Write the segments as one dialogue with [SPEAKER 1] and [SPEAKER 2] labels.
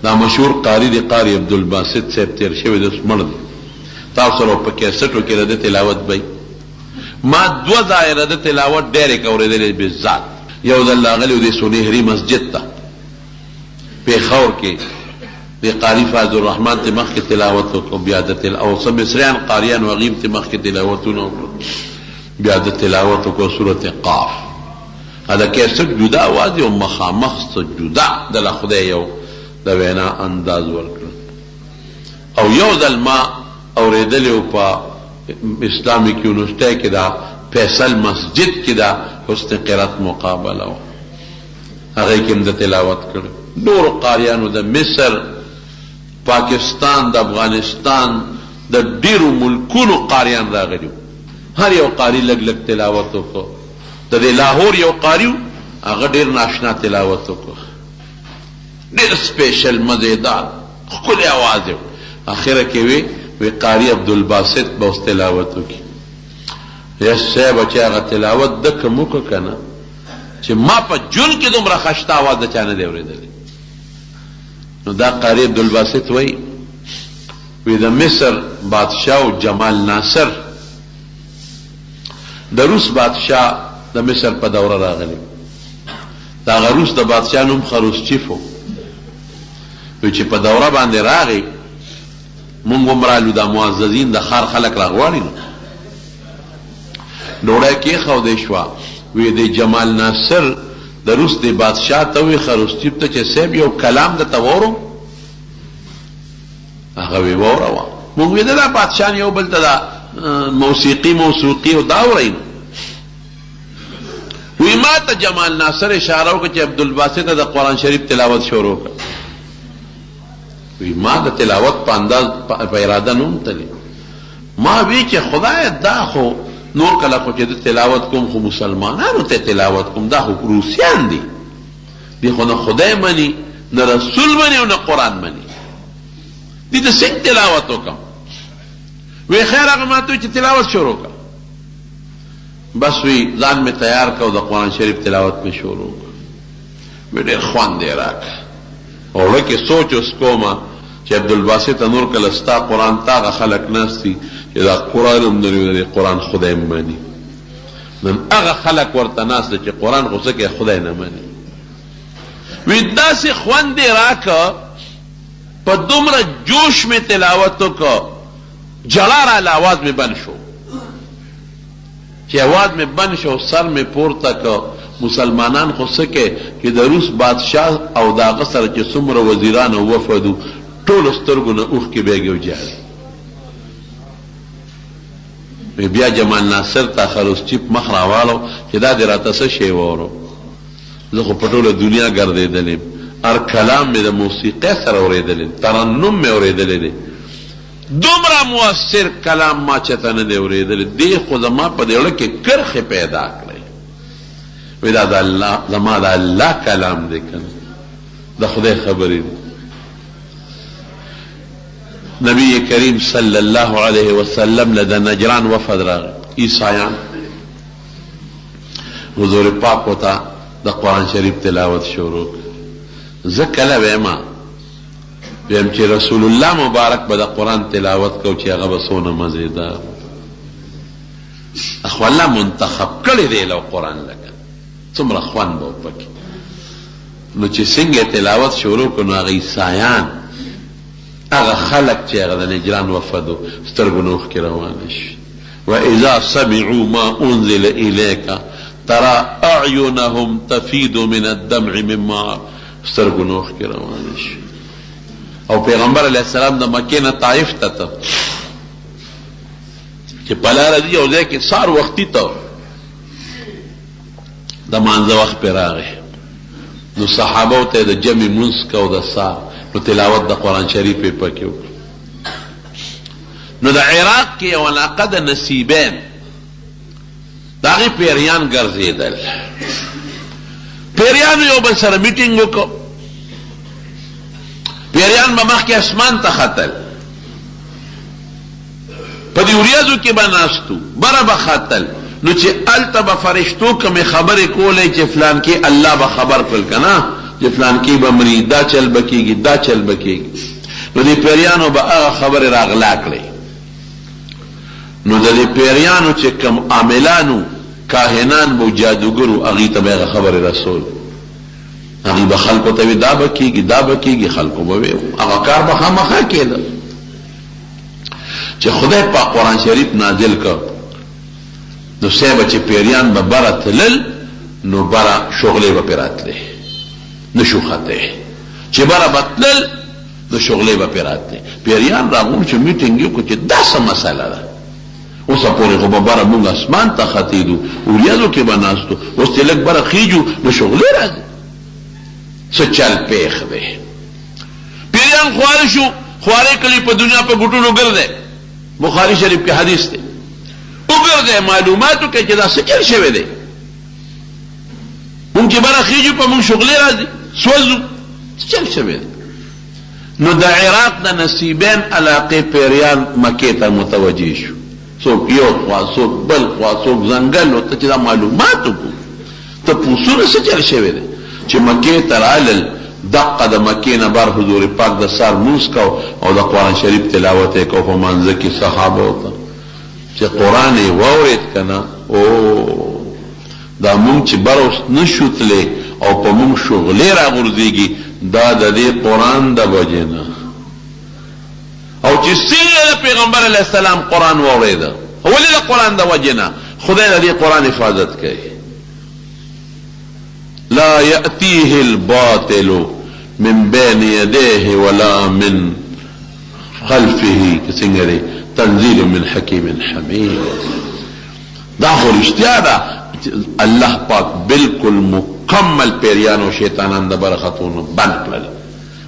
[SPEAKER 1] دا مشهور قاری دی قاری عبدالباسط صاحب تیر شوی د مړ دی تاسو سره په کیسټو کې د تلاوت بای ما دو ځای د تلاوت ډېرې اورېدلې بالذات یو د لاغلی د سنهری مسجد ته پیښور کې د قاری فاضل الرحمن ته مخ کې تلاوت وکړو بیا د اوسه مصریان قاریان وغیب ته مخ کې تلاوتونه وکړو بیا د تلاوت وکړو سورته قاف دا کیسټ جدا आवाज او مخامخ جدا د خدای یو د وینا انداز ورکړ او یو ځل ما اورېدلې په اسلامیک یونیورسيټي کې دا فیصل مسجد کې دا حسن قرات مقابله و هغه کې د تلاوت کړ نور قاریانو د مصر پاکستان د افغانستان د ډیرو ملکونو قاریان راغلي هر یو قاری لګ لګ تلاوت وکړ د لاهور یو قاری هغه ډیر ناشنا تلاوت وکړ ډیر سپیشل مزیدار خپل आवाज اخره کې وی قاری عبدالباسط به اوس تلاوت وکړي یا صاحب چې هغه تلاوت د کوم کنه چې ما په جون کې دومره خشته आवाज د چانه دی اورېدلې نو دا قاری عبدالباسط وی د مصر بادشاہ جمال ناصر د روس بادشاہ د مصر په دوره راغلی دا روس د بادشاہ نوم خروشچیف و چې په دوره باندې راغی مونږ عمرالو د معززین د خار خلق راغواړي ډوړی کې خو دی شو وی د جمال ناصر د روس د بادشاہ ته وی خروشچیف ته چې صاحب یو کلام د تورو هغه وی وره مونږ وی دا بادشاہ یو بل ته موسیقي او دا ورین وی ما ته جمال ناصر اشاره وکړه چې عبدالباسط د قرآن شریف تلاوت شروع کړ وی ما د تلاوت په انداز په اراده نوم تلی ما وی چې خدای دا خو نور کله خو چې د تلاوت کوم خو مسلمانانو ته تلاوت کوم دا خو روسیان دي خو نه خدای مني نه رسول مني او نه قرآن مني دي د څنګه تلاوت وکم وی خیر هغه ما ته چې تلاوت شروع کړ بس وی ځان می تیار کړ د قرآن شریف تلاوت می شروع کړ وی ډېر خوان دی راک او لکه سوچ اوس کومه چې عبدالباسط نور کله ستا قرآن تا خلق ناستی چې دا قرآن هم نه قرآن خدای مانی نن هغه خلق ورته ناست چې قرآن خو څه خدای نه مانی وی داسې خوند دی راکه په دومره جوش می تلاوت وکړ جلا را آواز می بند شو چې آواز می بند شو سر می پورته کړ مسلمانان خو سکه چې د روس بادشاہ او داغه سره چې څومره وزیران او وفدو ټول سترګو نه اوښ کې بیګو جاري بیا جمال ناصر ته خروشچیف مخ راوالو چې دا دې راته څه شی وورو زه خو په ټوله دنیا ګرځېدلم هر کلام مې د موسیقۍ سره اورېدلی ترنم مې اورېدلی دی دومره مؤثر کلام ما چېته نه دی اورېدلی دی خو زما په دې زړه کې کرښې پیدا کړی وی دا زما د الله کلام دی کنه د خدای خبرې دی نبی کریم صلی الله علیه وسلم له د نجران وفد راغی عیسایان حضور پاک وته د قرآن شریف تلاوت شروع زه کله ویم چې رسول الله مبارک به د قرآن تلاوت کو چې هغه به څونه مزیدار اخو الله منتخب کړی دی له قرآن لکه څومره خوند به پکې نو چې څنګه تلاوت شروع کړو هغه عیسایان هغه خلق چې هغه د نجران وفدو سترګو نه اوښکې روانې شي واذا سمعوا ما انزل الیک ترى اعینهم تفیض من الدمع مما سترګو نه اوښکې روانې شي او پیغمبر علیه السلام د مکې نه طائف ته چې په لاره دی یو ځای کې سهار وختي ته د مانځه وخت پرې راغی نو صحابو ته د جمع منځ کو د سهار نو تلاوت د قرآن شریف یې پکې وکړو نو د عراق کې یو علاقه د نصیبین د هغې پیریان ګرځېدل پیریانو یو بل سره میټینګ وکړو پیریان به مخکې اسمان ته ختل په دې وریځو کې به ناستو بره به ختل نو چې هلته به فرشتو کومې خبرې کولې چې فلان کې الله به خبر کړل که نه چې فلان کې به مري، دا چل بکیږي، دا چل بکیږي. نو دې پیریانو به هغه خبرې راغلا کړې. نو د دې پیریانو چې کم عاملانو کاهنان بو جادوګرو هغې ته به هغه خبرې رسول. هغې به خلکو ته وي دا به کېږي، دا به کېږي، خلکو به وي هغه کار به خامخا کېده. چې خدای پاک قرآن شریف نازل کړ نو صاحب چې پیریان به بره تلل نو بره شغلې به پرې راتلې، نشو خطې. چې بره به تلل نو شغلې به پرې راتلې. پیریان راغون چې میټینګ یې وکړو چې دا څه مسله ده. اوسه پورې خو به بره مونږ اسمان ته ختېدو، وریځو کې به ناستو، اوس چې لږ بره خیجو نو شغلې راځي. څه چل پیښ دی. پیریان خواره شو، خوارې کړي په دنیا په ګوټونو ګرځي. بخاری شریف کې حدیث دی. وګرځي معلوماتو کې چې دا څه چل شوی دی. مونږ چې بره خیجو په مونږ شغلې راځي، سوځو، څه چل شوی دی. نو د عراق د نصیبین علاقې پیریان مکې ته متوجه شو. څوک یو خوا، څوک بل خوا، څوک ځنګل و. ته چې دا معلومات وکړو ته پوسونه څه چل شوی دی. چې مکې ته رالل دقه د مکې نه بار حضور پاک د سار مونځ کو او د قرآن شریف تلاوت یې کو په منځ کې صحابو ته چې قرآن یې واورېد که نه او دا مونږ چې بر اوس نشو تللی او په مونږ شغلې راغورځېږي دا د دې قرآن د وجې نه. او چې څنګه د پیغمبر علیه السلام قرآن واورېده ولې د قرآن د وجې نه. خدای د دې قرآن حفاظت کوي. لا يأتيه الباطل من بين يديه ولا من خلفه كسنگري تنزيل من حكيم حميد. دا خو رښتیا ده. الله پاک بالکل مکمل پیریانو شیطانان د برخطونو بند کړل.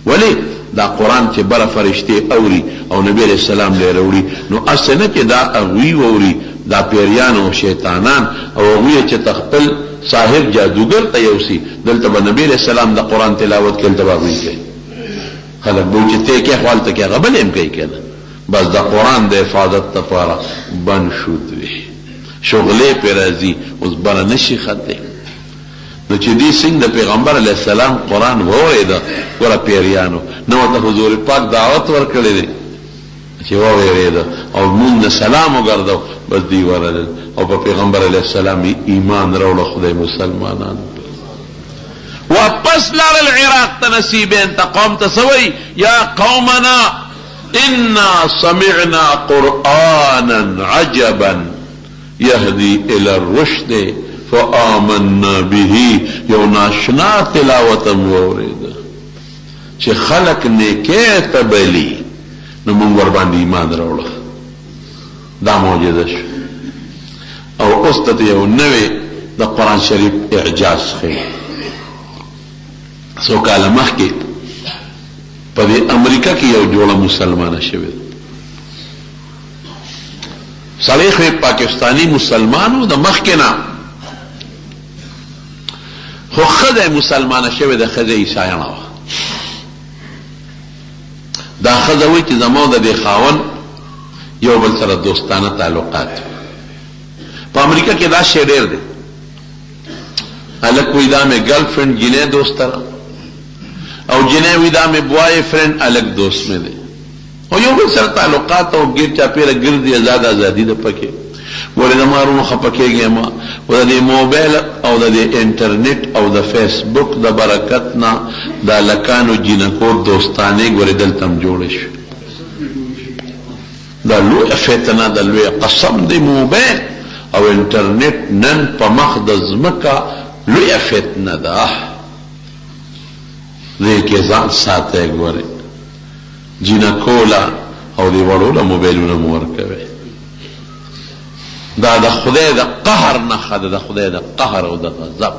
[SPEAKER 1] ولی دا قرآن چې بره فرشتې اوري او نبی علیہ السلام لې راوړي نو اصل نه چې دا اغوی ووري دا پیریانو شیطانان او اغوی چې تخپل صاحب جادوگر ته یوسي دلته به نبی علیہ السلام د قرآن تلاوت کې دلته به کوي. خلک به چې ته کې خپل ته کې غبل هم کوي کنه. بس د قرآن د حفاظت لپاره بند شود وي. شغلې په راځي اوس بره نشي خطې. نو چې دې څنګه د پیغمبر علیه السلام قرآن واورېده ګوره پیریانو نو ته حضور پاک دعوت ورکړی دی چې واورېده او مونږ سلام وګرځو بس دی ورلل او په پیغمبر علیه السلام ایمان راوړه. خدای مسلمانان واپس لاړل عراق ته نصیبین ته قوم ته سوی یا قومنا انا سمعنا قرآنا عجبا يهدي الى الرشد فآمنا به. یو ناشنا تلاوت مورید چې خلق نیکه تبلی نو مونږ ور باندې ایمان راوړه. دا معجزه شو. او اوس ته یو نوې د قرآن شریف اعجاز ښیي. څو کاله مخکې په دې امریکا کې یو جوړه مسلمانه شوې سړی خو پاکستانی مسلمانو د مخکې نه خو ښځه مسلمانه شوې ده. ښځه عیسایانه وه. دا ښځه وایي چې زما د دې خاوند یو بل سره دوستانه تعلقات. په امریکا کې دا شی ډېر دی. هلک وایي دا مې ګرل فرینډ جینۍ دوست سره او جینۍ وایي دا مې بوای فرینډ هلک دوست مې دی او یو بل سره تعلقات او ګیر چاپېره ګرځي. ازادي ده پکې. ولې د مارونو خفه کېږي ما و د دې موبایل او د دې انټرنیټ او د فیسبوک د برکت نه د هلکانو جینکو دوستانې ګورې دلته هم جوړې شوې. دا لویه فتنه ده، لویه قسم دی. موبایل او انټرنیټ نن په مخ د ځمکه لویه فتنه ده. دې کې ځان ساتئ. ګورې جینکوله او دې وړو له موبایلونه مو ورکوئ. دا د خدای د قهر نښه ده. د خدای د قهر او د غضب.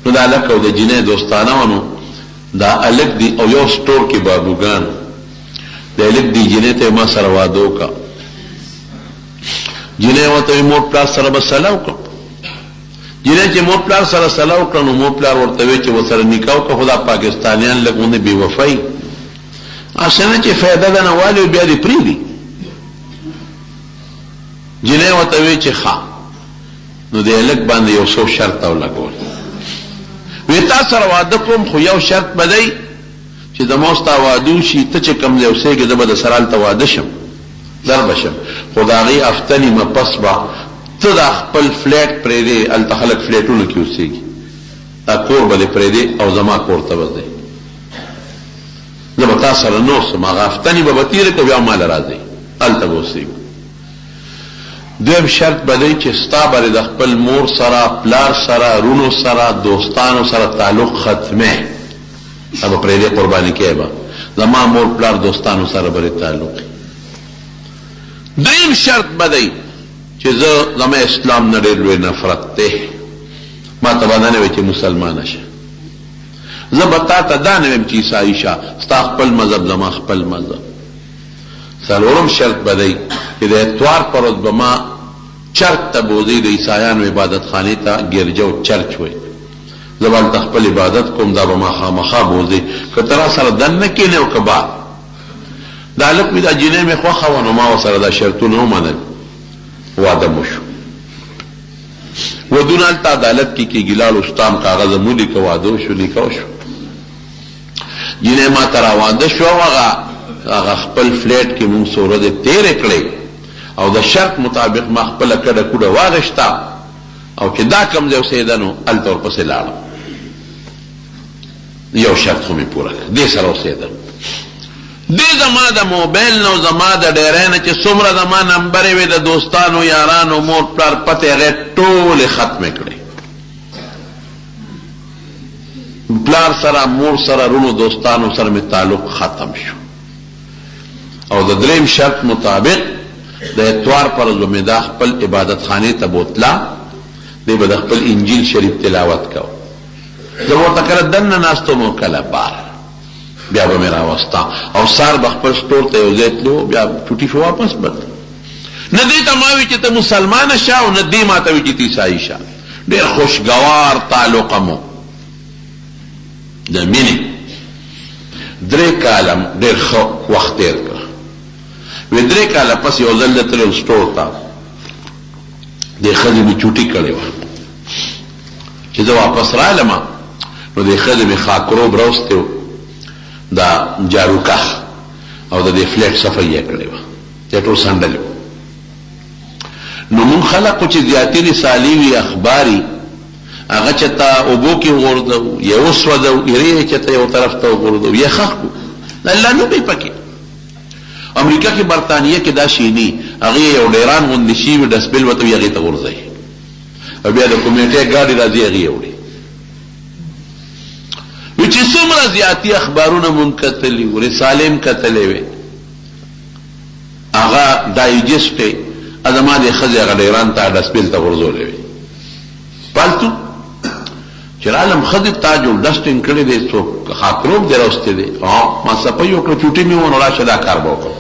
[SPEAKER 1] نو دا هلک او د جینۍ دوستانه ونو دا هلک دی او یو سټور کې بابوګان د هلک دی جینۍ ته ما سره واده وکړه. جینۍ ورته وایي مور پلار سره به سلا وکړم. جینۍ چې مور پلار سره سلا وکړه نو مور پلار ورته وایي چې ورسره نکاح وکړه. خو دا پاکستانیان لږ غوندې بې وفایي اسنه چې فایده ده نه والي بیا دې پرېږدي. جینۍ ورته وایي چې ښه. نو د هلک باندې یو څو شرط ولګول. وی تا سره واده کوم خو یو شرط به دی چې د ما ستا واده وشي ته چې کوم ځای اوسېږې زه به د سره هلته واده شم در به شم خو د هغې هفته نیمه پس به ته دا خپل فلیټ پرېږدې هلته خلک فلیټونو کې اوسېږي دا کور به دې پرېږدې او زما کور ته به ځئ زه به تا سره نه اوسم هغه هفته نیمه به تېره کړو بیا ماله راځئ هلته به اوسېږو دویم شرط به دی چې ستا برې د خپل مور سره پلار سره رونو سره دوستانو سره تعلق ختمه دا به پرېږدې قرباني کوې به زما مور پلار دوستانو سره برې تعلق دریم شرط به دی چې زه زما اسلام نه ډېر لوی نفرت دی ما ته به دا نه وی چې مسلمانه شه زه به تا ته دا نه ویم چې عیسایي شه ستا خپل مذهب زما خپل مذهب څلورم شرط به دی چې د اتوار پر ورځ به ما چرچ ته بوځئ د عیسایانو عبادت خانې ته ګرجه او چرچ وی زه به هلته خپل عبادت کوم دا به ما خامخا بوځئ که ته را سره دننه کښېنې او که بار دا هلک وي دا جینۍ مې خوښه وه نو ما ورسره دا شرطونه ومنل واده مو شو ودونه هلته عدالت کې کېږي لاړو ستا هم کاغذ مو لیکه واده وشو لیکه وشو جینۍ ما ته را واده شو هغه خپل فلیټ کې مونږ څو ورځې تېرې کړې او د شرط مطابق ما خپله کډه کوډه واغېسته او چې دا کوم ځای اوسېده نو هلته ورپسې لاړم یو شرط خو مې پوره کړ دې سره اوسېدم دې زما د موبایل نه او زما د ډیری نه چې څومره زما نمبرې وې د دوستانو یارانو مور پلار پتې هغې ټولې ختمې کړې پلار سره مور سره رونو دوستانو سره مې تعلق ختم شو او د دریم شرط مطابق د اتوار پر ورځ به مې دا خپل عبادت خانې ته بوتله دی به د خپل انجیل شریف تلاوت کو زه ورته کله دننه ناست وم او کله بار بیا به مې راوسته او سهار به خپل سټور ته یو ځای تلو بیا چوټي شو واپس به نه دې ته ما وي چې ته مسلمانه شه او نه دې ما ته وي چې ته عیسایي شه ډېر خوشګوار تعلقه مو د مینې 3 کاله ډېر ښه وخت تېر کړ وی 3 کاله پس یو ځل تلم سټور ته دې ښځې مې چوټي کړې وه چې زه واپس رالم نو دې ښځې مې خاکروب راوستی و دا جاروکه او د دې فلیټ صفحه یې کړې وه دې ټول سنډلې وو نو مونږ خلقو چې زیاتې رسالې وي اخباري هغه چېرته اوبو کې وغورځوو یا وسوځوو ایرې یې چېرته یو طرف ته وغورځوو یا ښخ کړو الله نوم یې پکې امریکا کې برطانیه کې دا شینی هغه یو ډیران غوندې شي وي ډسبل ورته وي هغې ته غورځوي او بیا د کمیټې ګاډي راځي هغې یې وړي وي چې څومره زیاتي اخبارونه مونږ کتلي وو رسالې م کتلې وې هغه ډایجسټ یې زما دې ښځې هغه ډیران ته ډسبل ته غورځولې وې پالتو چې رالم ښځې تا جوړ ډسټینګ کړی دی څوک خاکروب دې راوستی دی ما صفایي وکړه چوټي مې ونه راشه دا کار به وکړم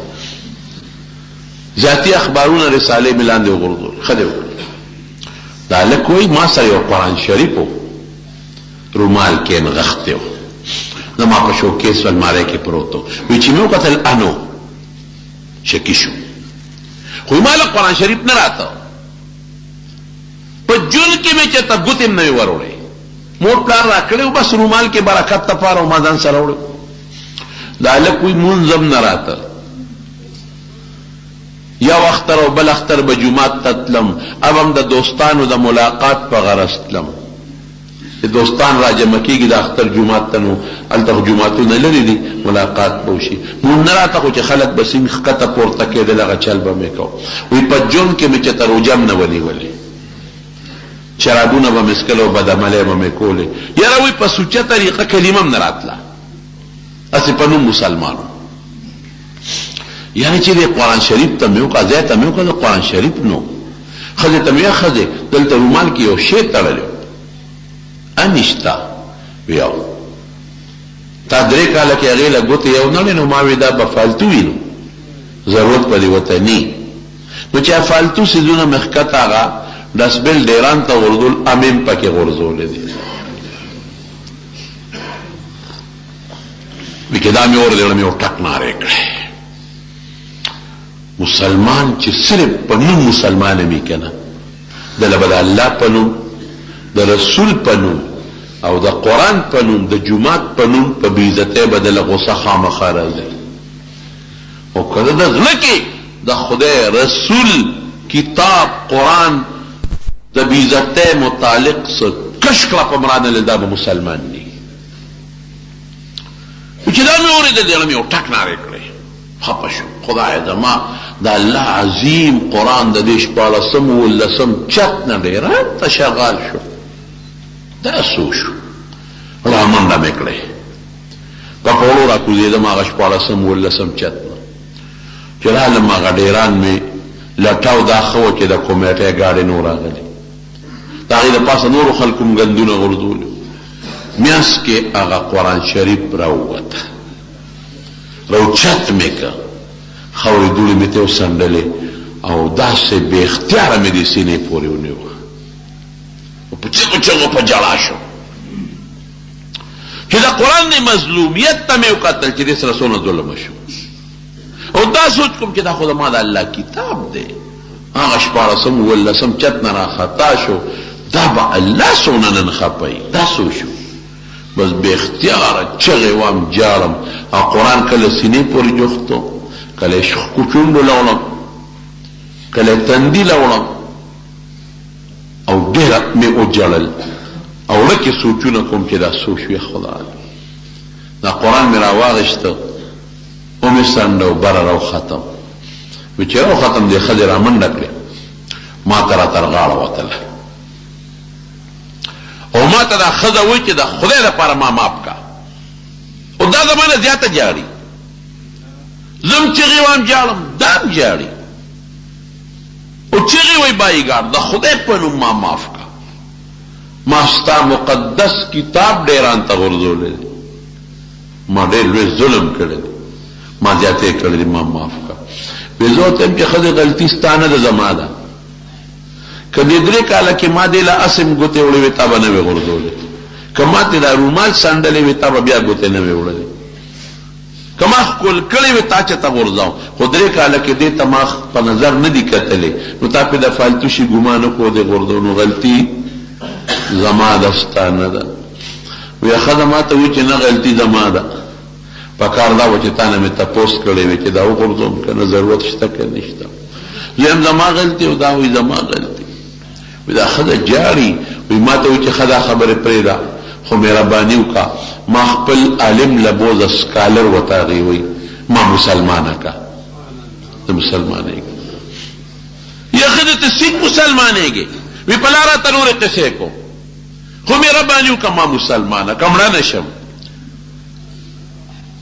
[SPEAKER 1] ذاتي اخبارونه رسالې مې لاندې وغورځول ښه دې وکړل دا هلک وایي ما سره یو قرآن شریف و رومال کې نغښتی و زما په شوکیس المارۍ کې پروت و وایي چې مې وکتل انو شکي شو خو ما له قرآن شریف نه راته په جون کې مې چېرته ګوتې م نه وې وروړی مور پلار را کړی و بس رومال کې برکت دپاره و ما ځان سره وړی دا هلک وایي مونځ هم نه راته یو اختر او بل اختر به جومات ته تلم اب هم د دوستانو د ملاقات په غرض تلم چې دوستان را جمع کېږي د اختر جومات ته نو هلته خو جوماتونه لرې دي ملاقات به وشي مونځ نه راته خو چې خلک به سیند ښکته پورته کېدل هغه چل به مې کو وایي په جون کې مې چېرته روژه هم نه ونیولې شرابونه به مې څکل او بدعملۍ به مې کولې یاره وایي په سوچه طریقه کلمه هم نه راتله هسې په نوم مسلمانو یعنی چې د قرآن شریف ته مې وکړه ځای ته مې وکړه د قرآن شریف نو ښځې ته مې ویل ښځې دلته رومال کې یو شی تړلی و انشته ویو تا 3 کاله کې هغې له ګوتې یو نړی نو ما وی دا به فالتو وي نو ضرورت په دې ورته نی نو چې فالتو څیزونه مې ښکته هغه ډسبل ډیران ته غورځول امیم پکې غورځولی دي وی که دا مې وردېړه مې ورټک نارې کړی مسلمان چې صرف په نوم مسلمان وي که نه دله به د الله په نوم د رسول په نوم او د قرآن په نوم د جماعت په نوم په بې عزتۍ بدله غصه خامخا راځي. او کله د زړه کې د خدای رسول کتاب قرآن د بې عزتۍ متعلق څه کش کړه په مرانه له دا به مسلمان دی. چې دا مې اورېدل دغه مې یو ټک نارې کړې، خفه شو. خدای زما د الله عظیم قرآن د دې 14 چت نه ډېر ته شغال شو. دا سو شو را منډه مې کړې په کولو را کوزېدم هغه 14 چت نه چې رالم هغه ډېران مې لټاو. دا ښه وه چې د کمیټۍ ګاډۍ نو راغلې، د هغې د پاسه نورو خلکو م ګندونه غورځولي. میانس کې هغه قرآن شریف راووته، راوچت مې که خاورې دوړې مې ته وڅنډلې او داسې بې اختیاره مې دې سینې پورې ونیوه. په چغو چغو په جړا شو چې د قرآن د مظلومیت ته مې وکتل چې دې سره څونه ظلم شو. او دا سوچ کوم چې دا خو زما د الله کتاب دی. هغه 14 چت نه راخطا شو، دا به الله څونه نن خپوي. دا سو شو بس بے اختیاره چغې وام جاړم. او قرآن کله سینې پورې جوختو، کله کوچونډو لوړم، کله تندي لوړم او ډېره مې وجړل. او لکه سوچونه کوم چې دا سو شوې خدای دا قرآن مې راواغېسته او مې څنډه بره راوختم. وی چې راوختم دې ښځې را منډه کړې، ما ته را تر غاړه وتله او ما ته دا ښځه وایي چې د خدای لپاره ما معاف کا. او دا زما نه زیاته جاړي، زم چغې وام جاړم دا هم جاړي. او چغې وایي بایګار د خدای په نوم ما معاف کا. ما ستا مقدس کتاب ډېران ته غورځولی دی، ما ډېر لوی ظلم کړی دی، ما زیاتې کړی دی، ما معاف کا. وی زه ورته یم چې ښځې غلطي ستا نه ده زما ده. که دې 3 کاله کې ما دې له اسم ګوتې وړې وې تا به نه وې غورځولې. که ما ته دا رومال څنډلې وې تا به بیا ګوتې نه وې وړلې. که ما ښکل کړې وې تا چېرته غورځاو، خو 3 کاله کې دې ته ما په نظر نه دي کتلې، نو تا پې د فالتو شي ګمان وکړو دې غورځو. نو غلطي زما ده ستا نه ده. وی ښځه ما ته وایي چې نه غلطي زما ده، پکار دا و چې تا نه مې تپوس کړی وی چې دا وغورځوم که نه، ضرورت شته که نشته. ویم زما غلطي او دا وایي زما غلطي. وی دا ښځه جاړي. وی ما ته وایي چې ښه دا خبرې پرېږده خو مهرباني وکړه ما خپل عالم لبوزه سکالر ورته هغې وایي ما مسلمانه که. ته مسلمانېږي یا ښځه ته سیک مسلمانېږي. وی په لاره ته نورې قصې کوم خو مهرباني وکړه ما مسلمانه که مړه نه شم.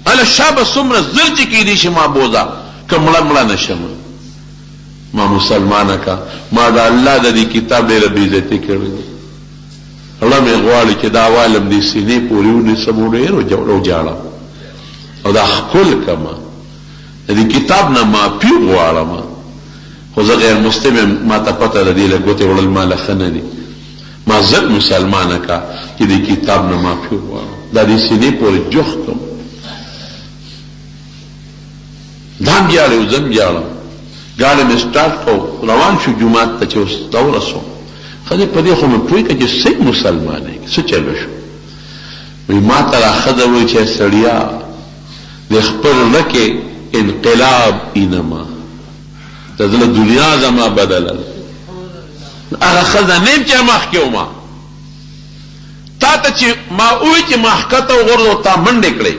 [SPEAKER 1] هله شابه څومره زر چې کېدی شي ما بوزه که مړه نه شم. ما مسلمانه که ما د الله د دې کتاب ډېره بېعزتي کړې ده. زړه مې غواړي چې دا والم دې سینې پورې ونیسم او ډېر وجاړم او دا ښکل کړم. د دې کتاب نه معافي غواړم. خو زه غیر مسلم یم، ما ته پته ده دې له ګوتې وړل ما له ښه نه دي. ما زر مسلمانه که چې دې کتاب نه معافي غواړم، دا دې سینې پورې جوخ کړم. دا هم جاړې او زه هم جاړم. ګاډی مې سټارټ کړو، روان شو جومات ته چې اوس راورسو. ښځې په دې خو مې پوه کړه چې صحیح مسلمانېږي. څه چلو شو؟ وی ما ته را ښځه وایي چې سړیا د خپل زړه کې انقلاب اینما د زړه دنیا زما بدله. هغه ښځه نه یم چې مخکې وما تا ته چې ما ووایي چې ما ښکته وغورځو تا منډې کړې،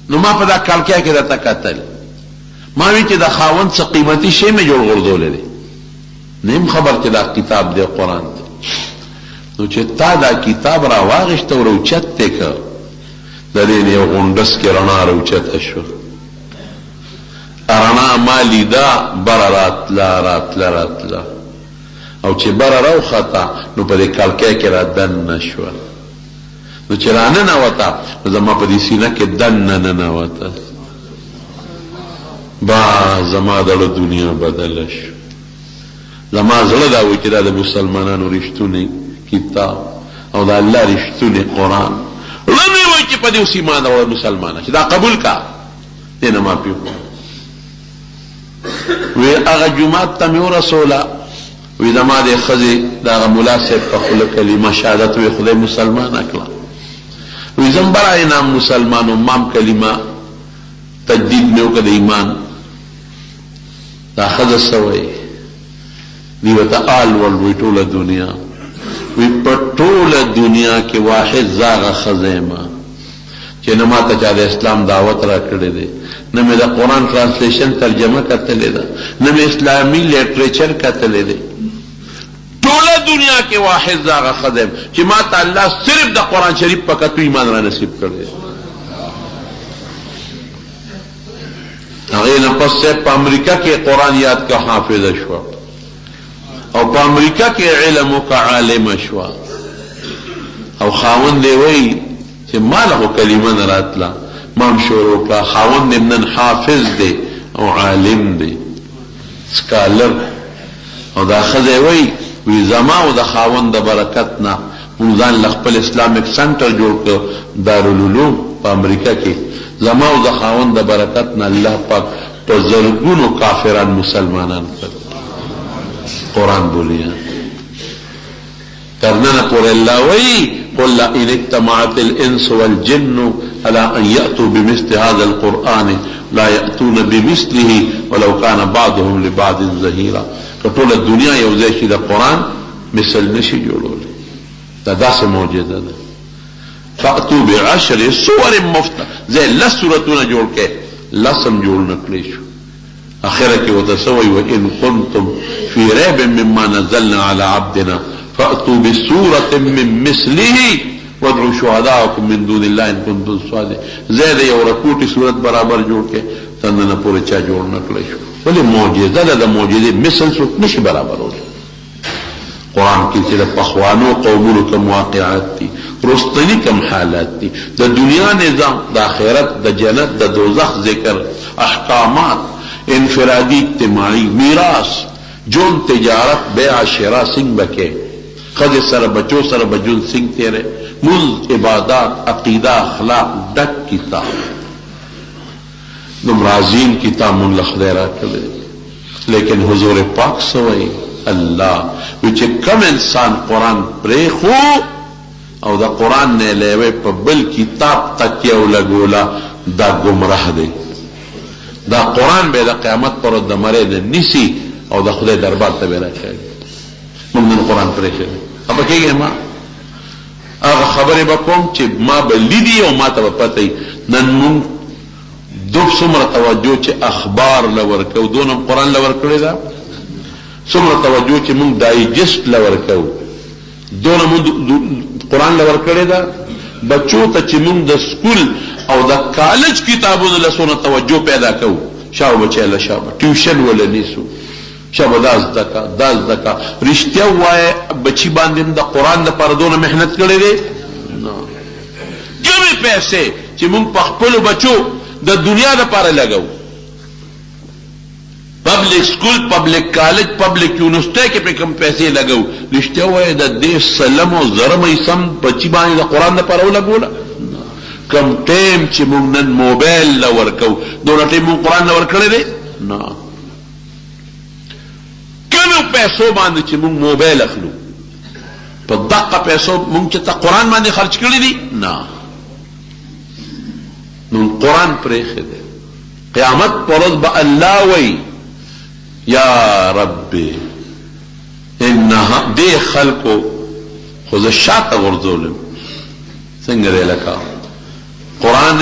[SPEAKER 1] نو ما په دا کړکۍ کې درته کتل. ما وی چې د خاوند څه قیمتي شی مې جوړ غورځولی دی، نیم خبر چې دا کتاب دی قرآن دی. نو چې تا دا کتاب را واغېسته او راوچت دی که د دې نه یو غونډس کې رڼا راوچته شوه. رڼا ما لیده بره راتله او چې بره راوخته نو په دې کړکۍ کې را دننه شوه. نو چې را ننوته نو زما په دې سینه کې دننه ننوته. با زما دړه دنیا بدله شو. زما زړه دا وایي چې دا د مسلمانانو رښتونی کتاب او د الله رښتونی قرآن. زړه مې وایي چې په دې اوس ایمان راوړه مسلمانه چې دا قبول کا دې نه معافي وکړه. وی هغه جومات ته مې ورسوله وی زما د ښځې دغه ملا صاحب په خوله کلمه شهادت وی خدای مسلمانه کړه وی زم برای نام مسلمان و مام کلمه تجدید مې وکړه د ایمان دا ښځه څه وایي دی ورته آل ول وی ټوله دنیا وی په ټوله دنیا کې واحد زاغه ښځه یم چې نه ما ته چا د اسلام دعوت را کړی دی نه مې د قرآن ټرانسلیشن ترجمه کتلې ده نه مې اسلامي لیټریچر کتلې دی ټوله دنیا کې واحد زاغه ښځه یم چې ما ته الله صرف د قرآن شریف په کتو ایمان را نصیب کړی هغې نه پس په امریکا کې قرآن یاد کا حافظه شوه او په امریکا کې علم وکړه عالمه شوه او خاوند دی وایي چې ما له کلمه نه راتله ما هم شروع کړه خاوند دی نن حافظ دی او عالم دی سکالر او دا ښځه وایي وی زما او د خاوند د برکت نه موږ ځان له خپل اسلامیک سنټر جوړ کړ دارالعلوم په امریکا کې زما او د خاوند د برکت نه الله پاک په زرګونو کافران مسلمانان کړ قرآن بولیا ترنن پور اللہ وی قل ان اجتمعت الانس والجن على ان يأتوا بمثل هذا القرآن لا يأتون بمثله ولو كان بعضهم لبعض ظهيرا کټول دنیا یو ځای شي د قرآن مثل نشي جوړول دا داسې معجزه ده فأتوا بعشر سور زي لس سورتونه جوړ کې لسم جوړ نکړي شو اخره کې وتسوي وان كنتم في ريب مما نزلنا على عبدنا فأتوا بسورة من مثله وادعوا شهداءكم من دون الله ان كنتم صادقين زید یو رکوټي صورت برابر جوړ کې تندنه پورې چا جوړ نکړي شو ولې معجزه ده د معجزې مثل څوک نشي برابرول قرآن کې چې د پخوانو قومونو کوم واقعات دي رستنی کم حالات دي د دنیا نظام د آخرت د جنت د دوزخ ذکر احکامات انفرادی اجتماعی میراث جون تجارت بیع شراء سنگ بکے خد سر بچو سر بجون سنگ تیرے مز عبادات عقیدہ اخلاق ڈک کتاب نمرازین کتاب من لخدیرہ کلے لیکن حضور پاک سوئی اللہ وچے کم انسان قرآن پریخو او دا قرآن نے لیوے پا بل کتاب تکیو لگولا دا گمراہ دے دا قرآن بے دا قیامت پر دا مرد نیسی او دا خدای دربار تا بے رکھا گئی ممنون قرآن پریخے اب کہی گئے ما اگا خبر بکوم چی ما بلی دی او ما تا پتای نن من دوب سمر توجہ چی اخبار لورکو دونم قرآن لورکوڑی دا سمر توجہ چی من ڈائجسٹ لورکو دونم قرآن لورکوڑی دا بچو تا چی من دا سکول او دا کالج کتابون لسونا توجہ پیدا کو شاو بچے اللہ شاو ٹیوشن ولا نیسو شاو داز دکا رشتیا وائے بچی باندیم دا قرآن دا پردون محنت کرے دے کمی پیسے چی من پخپلو بچو دا دنیا دا پارا لگو پبلک سکول پبلک کالج پبلک یونیورسٹی کے پہ کم پیسے لگو رشتیا وائے دا دے سلم و ضرم ایسم بچی باندی دا قرآن دا پارا لگولا کم ٹیم چی مونږ نن موبایل لور کو دونه ټیم مونږ قرآن لور کړی دی نه کمو پیسو باندې چې مونږ موبایل اخلو په دقه پیسو مونږ چې ته قرآن باندې خرج کړی دی نه نو قرآن پرېښی دی قیامت پر ورځ به الله وایي یا ربي انها دې خلکو خو زه شاته غورځولم څنګه دی لکه قرآن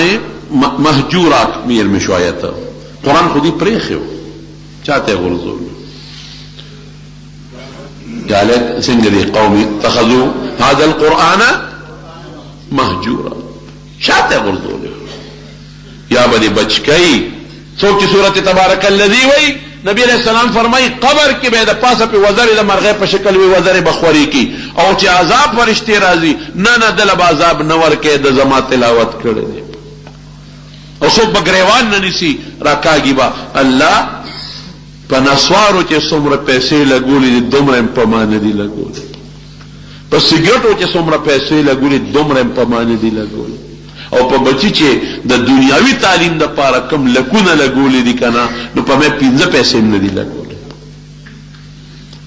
[SPEAKER 1] محجورات میر میں شوایت قرآن خودی پریخیو چاہتے غرزول قالت سنگری قومی اتخذوا هذا القرآن محجورا چاہتے غرزول یا بنی بچکئی سوچی صورت تبارک الذی وی نبی علیہ السلام فرمائی قبر کی بید پاسا پی وزر دا مرغی پا شکل وی وزر بخوری کی او چی عذاب فرشتی رازی نا دلب عذاب نور کے دا زما تلاوت کرے دے او سو بگریوان ننیسی راکاگی با اللہ پا نسوارو چی سمر پیسے لگولی دی دمرم پمان دی لگولی پا سگرٹو چی سمر پیسے لگولی دمرم پمان دی لگولی او په بچی چې د دنیاوی تعلیم د پاره کم لکونه لګولې دي کنه نو په مې 15 پیسې نه دي لګولې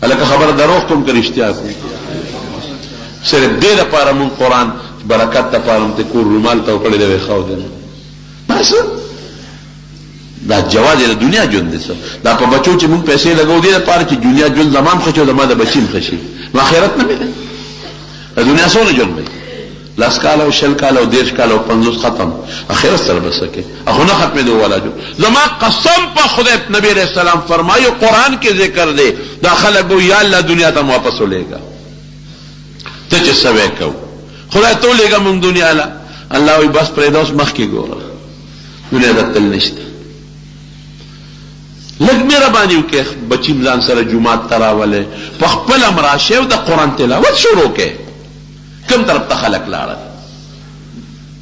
[SPEAKER 1] الکه خبر دروغ کوم که رښتیا کوم صرف دې لپاره مونږ قرآن برکت لپاره مونږ ته کور رومال ته وکړی دی خو دی بس دا جواز د دنیا ژوند دی دا په بچو چې مونږ پیسې لګو دې لپاره چې دنیا ژوند زمان ښه شي او زما د بچیم ښه شي نو آخرت نه ملي د دنیا څونه ژوند دی 10 کاله او 20 کاله او 30 کاله او 50 ختم آخرت سره بس کې هغه نه ختمېدو والا جو زما قسم په خدای نبی علیہ السلام فرمایو قرآن کې ذکر دی دا خلک وو یا الله دنیا ته واپس ولېږه ته چې سوي کو خدای ته ولېږه مونږ دنیا له الله وي بس پرې دوس مخ کې ګوره دنیا د تل نشته لږ مهرباني وکړه بچیم ځان سره جمعات ته راولې په خپل امراشه او د قرآن تلاوت شروع کړه کوم طرف ته خلک لاړل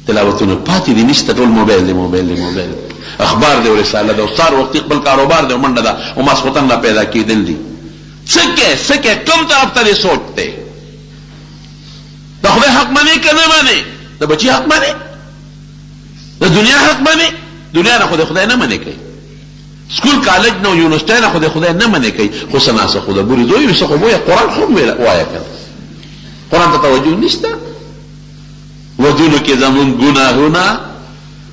[SPEAKER 1] تلاوتونه پاتې دي نشته ټول موبایل دی موبایل دی موبایل اخبار دی او رساله ده او سار وخت خپل کاروبار دی او منډه ده او ماسخوتن را پیدا کېدل دي څه کوم طرف ته سوچ دی د خدای حق منې که نه منې د بچي حق منې د دنیا حق منې دنیا نه خدای نه منې کوي سکول کالج نه یونیورسټۍ نه خدای نه منې کوي خو څه ناسه خو د بورې زوی وي څه خو بویه قرآن خو وایه که قرآن ته توجه نشته ودونو کې زمون ګناهونه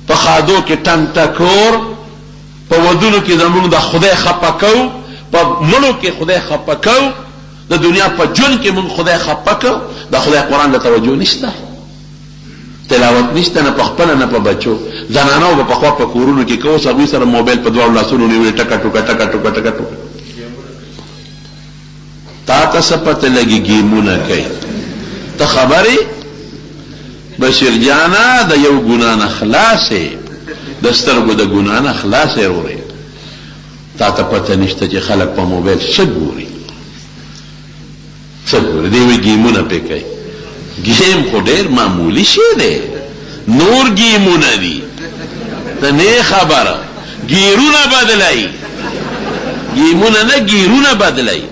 [SPEAKER 1] په خادو کې ټنګ ټکور په ودونو کې زمون د خدای خپه کو په مړو کې خدای خپه کو د دنیا په جون کې مون خدای خپه کو د خدای قرآن ته توجه نشته تلاوت نشته نه په خپل نه په بچو زنانو په خوا په کورونو کې کو سروي سره موبایل په دوه لاسونو نیولې ټکا ټکا تا ته څه پته لګي ګیمونه کوي ته خبرې بشیر جانا د یو ګناه نه خلاصې د سترګو د ګناه نه خلاصې وروړې تا ته پته نشته چې خلک په موبایل څه ګوري دی وی ګیمونه پې کوي گیم خو ډېر معمولی شی دی نور گیمونه دي ته نه خبره گیرونه بدلای گیمونه نه گیرونه بدلای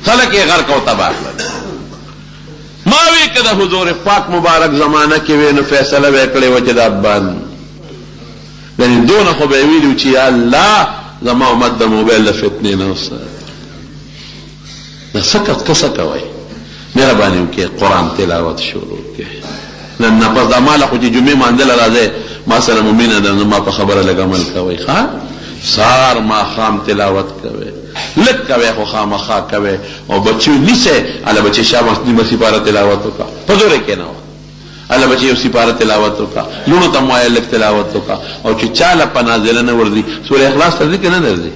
[SPEAKER 1] خلک یې غرق او تباہ کړل ما وی که د حضور پاک مبارک زمانه کې وی نو فیصله وکړې و چې دا بند یعنی دونه خو به ویلو چې یا الله زما امت د موبایل د فتنې نه وساتي دا سکت کسه کوي مهرباني وکړئ قرآن تلاوت شروع کړئ نن نه پس دا ماله خو چې جمعې مانځله راځئ ما سره ممینه ده ما په خبره لږ عمل کوئ ښه سار ماښام تلاوت کوئ لږ کوئ خو خامخا کوئ او بچي نیسئ هله بچې شاباس نیمه سپاره تلاوت وکړه په زوره کېنوه هله بچې یو سپاره تلاوت وکړه لوڼو ته مو وایه لږ تلاوت وکړه او چې چاله په نازله نه ورځي سورې اخلاص ته ځي که نه درځي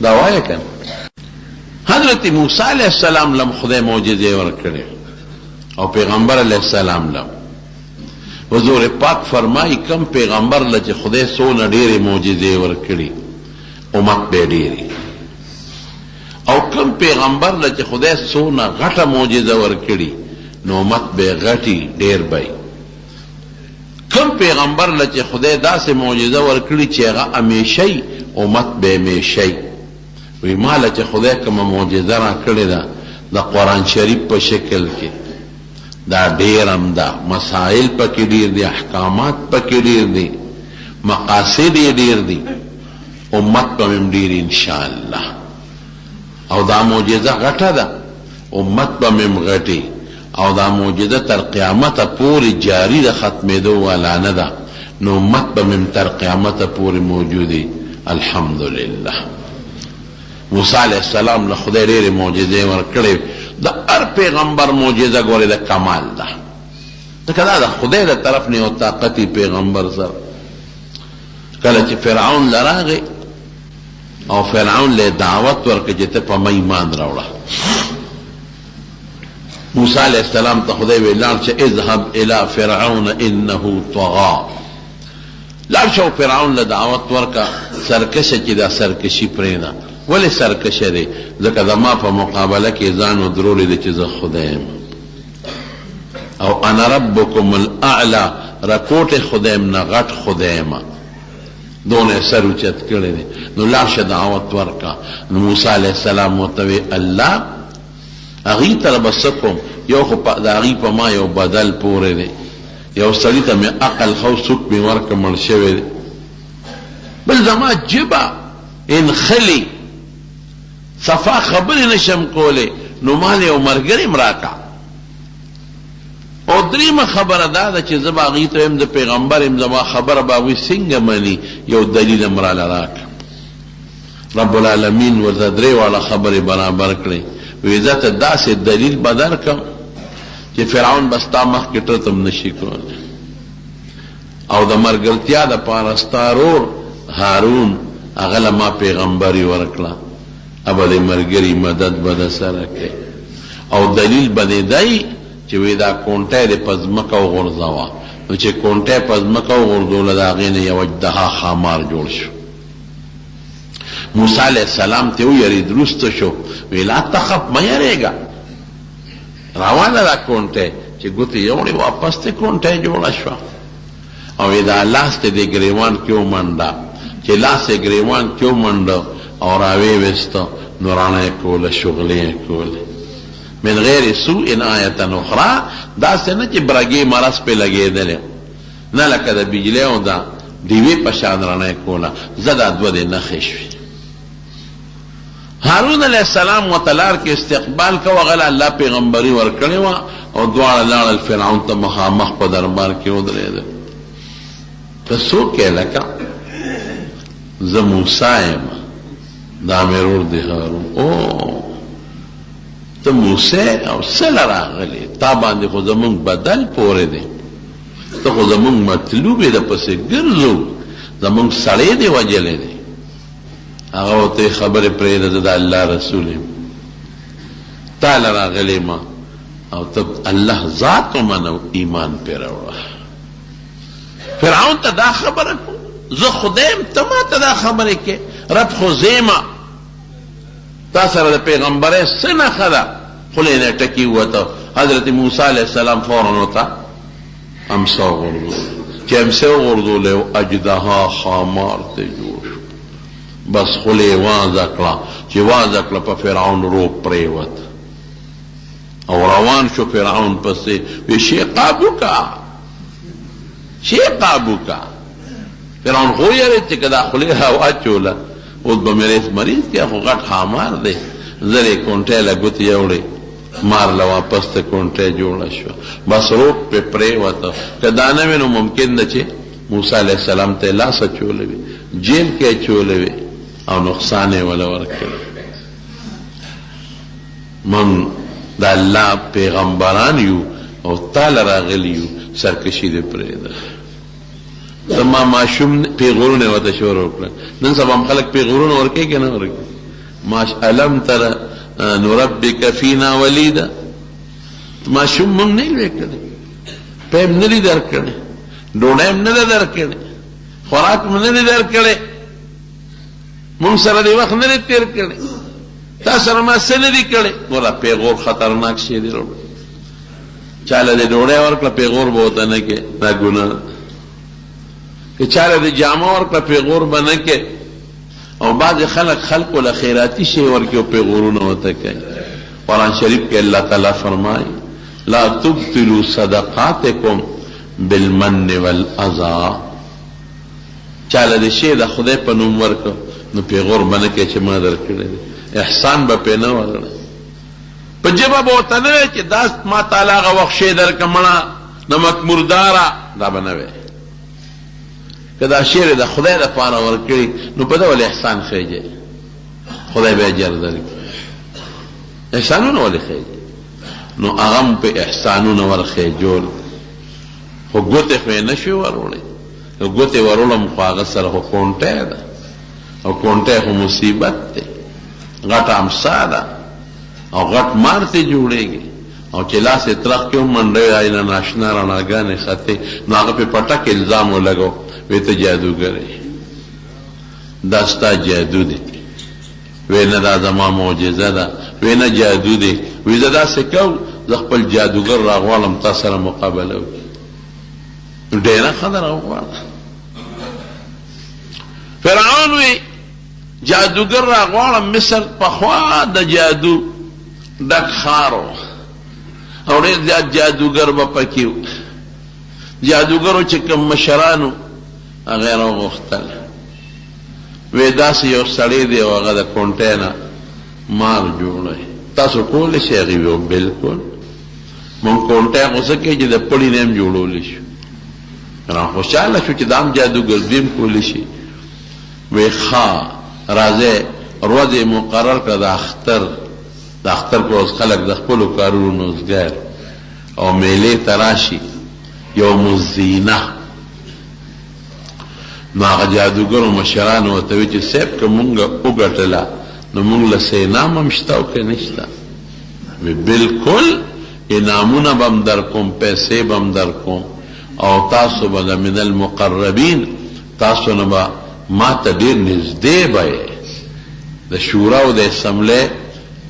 [SPEAKER 1] دا وایه که حضرت موسی علیہ السلام لم خدای معجزه ورکړي او پیغمبر علیہ السلام لم حضور پاک فرمایي کم پیغمبر له چې خدای څونه ډېرې معجزې ورکړي امت به ډېرې او کم پیغمبر له چې خدای څونه غټه معجزه ورکړي نو امت به غټي ډېر بی کم پیغمبر له چې خدای داسې معجزه ورکړي چې هغه همیشئ امت به همیشئ وی مالا چې خدای کومه معجزه را کړې ده د قرآن شریف په شکل کې دا ډېر هم ده مسائل پکې ډېر دي احکامات پکې ډېر دي مقاصد یې ډېر دي امت به هم ډېر انشاءالله او دا معجزه غټه ده امت به هم غټي او دا معجزه تر قیامته پورې جاری ده ختمېدو والا نه ده نو امت به هم تر قیامته پورې موجودي الحمدلله موسی علیہ السلام له خدای ډېرې معجزې ورکړې د هر پیغمبر معجزه ګورې د کمال ده ځکه دا د خدای له طرف نه یو طاقتي پیغمبر سره کله چې فرعون له راغی او فرعون له دعوت ورکړه چې ته په ما ایمان راوړه موسی علیہ السلام ته خدای ویل لاړ چې اذهب الى فرعون انه طغى لاړ شو فرعون له دعوت ورکړه سرکشه چې دا سرکشي پرېږده ولی سرکشه دی ځکه زما په مقابله کې ځان ودرولی دی چې زه خدای یم او انا ربکم الاعلی رکوټ خدای یم نه غټ خدای یم دونه سر اوچت کړی دی نو لاړ شه دعوت ورکړه نو موسی علیه السلام ورته وی الله هغې ته به څه کوم یو خو د هغې په ما یو بدل پورې دی یو سړي ته مې عقل خو سوک مې ورکړه مړ شوی دی بل زما جبه انخلي صفا خبرې نشم کولی نو مال یو ملګری م راکړه. او دریمه خبره دا ده چې زه به هغوی ته یم د پیغمبر یم زما خبره به هغوی څنګه مني یو دلیل م راله راکړه. رب العالمین ورته درې واړه خبرې برابر کړې. وی زه ته داسې دلیل به درکړم چې فرعون به ستا مخکې ټرته م نشي کولی. او د مرګلتیا دپاره ستا رور هارون هغه له ما پیغمبري ورکړه. ابه د ملګري مدد به د سره کوي. او دلیل به دې دی چې وی دا کونټی دې په ځمکه وغورځوه. نو چې کونټی په ځمکه وغورځوله د هغې نه یو اجدها خامار جوړ شو. موسی علیه السلام ته ویرید وروسته شو وی لا تخف مه یریږه روانه ده کونټی چې ګوتې یوړې واپس ته کونټی جوړه شوه. او وی دا لاس ته دې ګریوان کې ومنډه چې لاس یې ګریوان کې ومنډه او راویې ویسته نو رڼه یې کوله شغلې یې کولې من غیر سوء آیة اخرى. داسې نه چې برګې مرض پې لګېدلې نه لکه د بجلۍ او د ډیوې په شان رڼه یې کوله. زه دا دوه دې نښې شوې. هارون علیه السلام ورته لار کې استقبال کوه. هغه الله پیغمبري ورکړې وه او دواړه لاړل فرعون ته مخامخ په دربار کې ودرېدل. ته څوک یې لکه زه موسی یم دا مې ورور دی هارون. او ته موسی او څه له راغلې تا باندې خو زمونږ بدل پورې دی ته خو زمونږ مطلوب یې دپسې ګرځو زمونږ سړی دی وجلی دی. هغه ورته خبرې پرېږده زه د الله رسول یم تا له راغلی ما او ته الله ذات ومنه ایمان پرې راوړه. فرعون ته دا خبره کو زه خدایم ته ما ته دا خبرې کې رب خو زیمه تا سره د پیغمبرۍ څه نښه ده. خولې نه ټکي ووته. حضرت موسی علیه السلام فورا ورته امسا وغورځول. چې امسا وغورځولی و اجدها خامار ته جوړ شو. بس خولې وازه کړه. چې وازه کړه په فرعون روب پرېوت او روان شو فرعون پسې. وی شی قابو کا شی قابو کا. فرعون خو یېرېد چې که دا خولې راواچوله اوس به مې مریض کې خو غټ خامار دی. زر یې کونټۍ له ګوتې یوړې مار له واپس ته کونټۍ جوړه شوه. بس روب پې پرېوته. که دا نه وي نو ممکن ده چې موسی علیه السلام ته یې لاس اچولی وي جیل کې اچولی وي او نقصان یې وله ورکړی. من د الله پیغمبران یو او تا له راغلي یو سرکشي دې پرېږده. زما ماشوم پیغورونه ورته شروع کړل. نن سبا هم خلک پیغورونه ورکوي که نه ورکوي. الم تر نربک فینا ولیدا. ماشوم موږ نه لوی کړی پیب نه دي درکړی ډوډۍ هم نه ده درکړې خوراک هم نه دي درکړی موږ سره دې وخت نه دی تېر کړی تا سره ما څه نه دي کړی. ګوره پیغور خطرناک شی دی. چاله دې ډوډۍ ورکړه پیغور به ورته نه کې دا ګناه. که چاله دې جامه ورکړه پیغور به نه کې. او بعض خلقو له خیراتی شی ورکړي او پیغورونه ورته کوي. قرآن شریف کې الله تعالی فرمایي لا تبطلوا صدقاتکم بالمن والاذى. چاله دې شی د خدای په نوم ورکړه نو پیغور به نه کې چې ما درکړی دی. احسان به پې نه ورکړی. په ژبه به ورته نه وی چې دا ما تعالی هغه وخت شی درکړه مړه نمک مرداره دا به نه وی. که دا شی د خدای دپاره ورکړي نو په ده ولې احسان خیږي خدای به اجر درکړي. احسانونه ولې خیږي نو هغه هم په احسانونه ورخیجول. خو ګوتې خو یې نه شي وروړی. که ګوتې وروړم خو هغه سره خو کونټۍ ده او کونټۍ خو مصیبت دی. غټه امسا ده او غټ مار ته جوړېږي او چې لاس یې ترخ کې ومنډوي هغې نه ناشنا رڼاګانې ختې نو هغه پې پټک الزام ولګو وی ته جادوګر یې دا ستا جادو دی. وی نه دا زما معجزه ده. وی نه جادو دی. وی زه داسې کوم زه خپل جادوګر راغواړم تا سره مقابله وکړي. ډېره ښه ده راغواړه. فرعون وی جادوګر راغواړم. مصر پخوا د جادو ډک ښار و او ډېر زیات جادوګر به پکې و. جادوګرو چې کوم مشرانو هغه یې راوغوښتل. وی داسې یو سړی دی او هغه د کونټۍ نه مار جوړی تاسو کولی شئ هغې ویل بلکل مونږ کونټی غوسه کوي چې د پړي نه هم جوړولی شو را خوشحاله شو چې دا هم جادوګر دوی هم کولی شي وی ښه راځئ ورځې مقرر کړه د اختر په ورځ خلک د خپلو کارونو نوزګار او میلې ته راشي یوم الزینه نو هغه جادوګرو مشرانو ورته وایي چې صاحب که مونږ وګټله نو مونږ له څه انعام هم شته او که نشته بلکل انعامونه به هم در کوم پیسې به هم در کوم او تاسو به من المقربین تاسو نه به ما ته ډېر نږدې به د شورا او د اسمبلې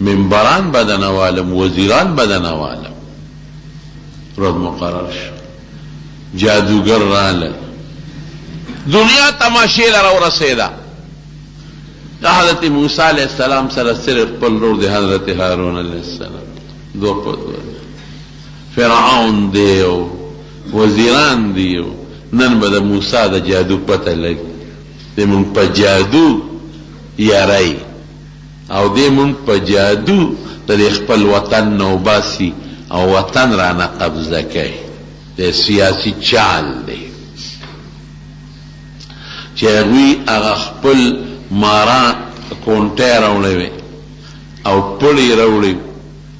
[SPEAKER 1] ممبران به دنوالم وزیران به دنوالم ورځ مقرر شو جادوګر راله دنیا تماشې لره ورسېده د حضرت موسی علیه السلام سره صرف خپل ورور د حضرت هارون علیه السلام دو په دو فرعون دی او وزیران دی نن به د موسی د جادو پته لګي دی مونږ په جادو یاری او دی مونږ په جادو د خپل وطن نه وباسي او وطن رانه قبضه کوي د سیاسي چال دی چې هغوی هغه خپل ماران کونټی راوړی وی او پړی راوړی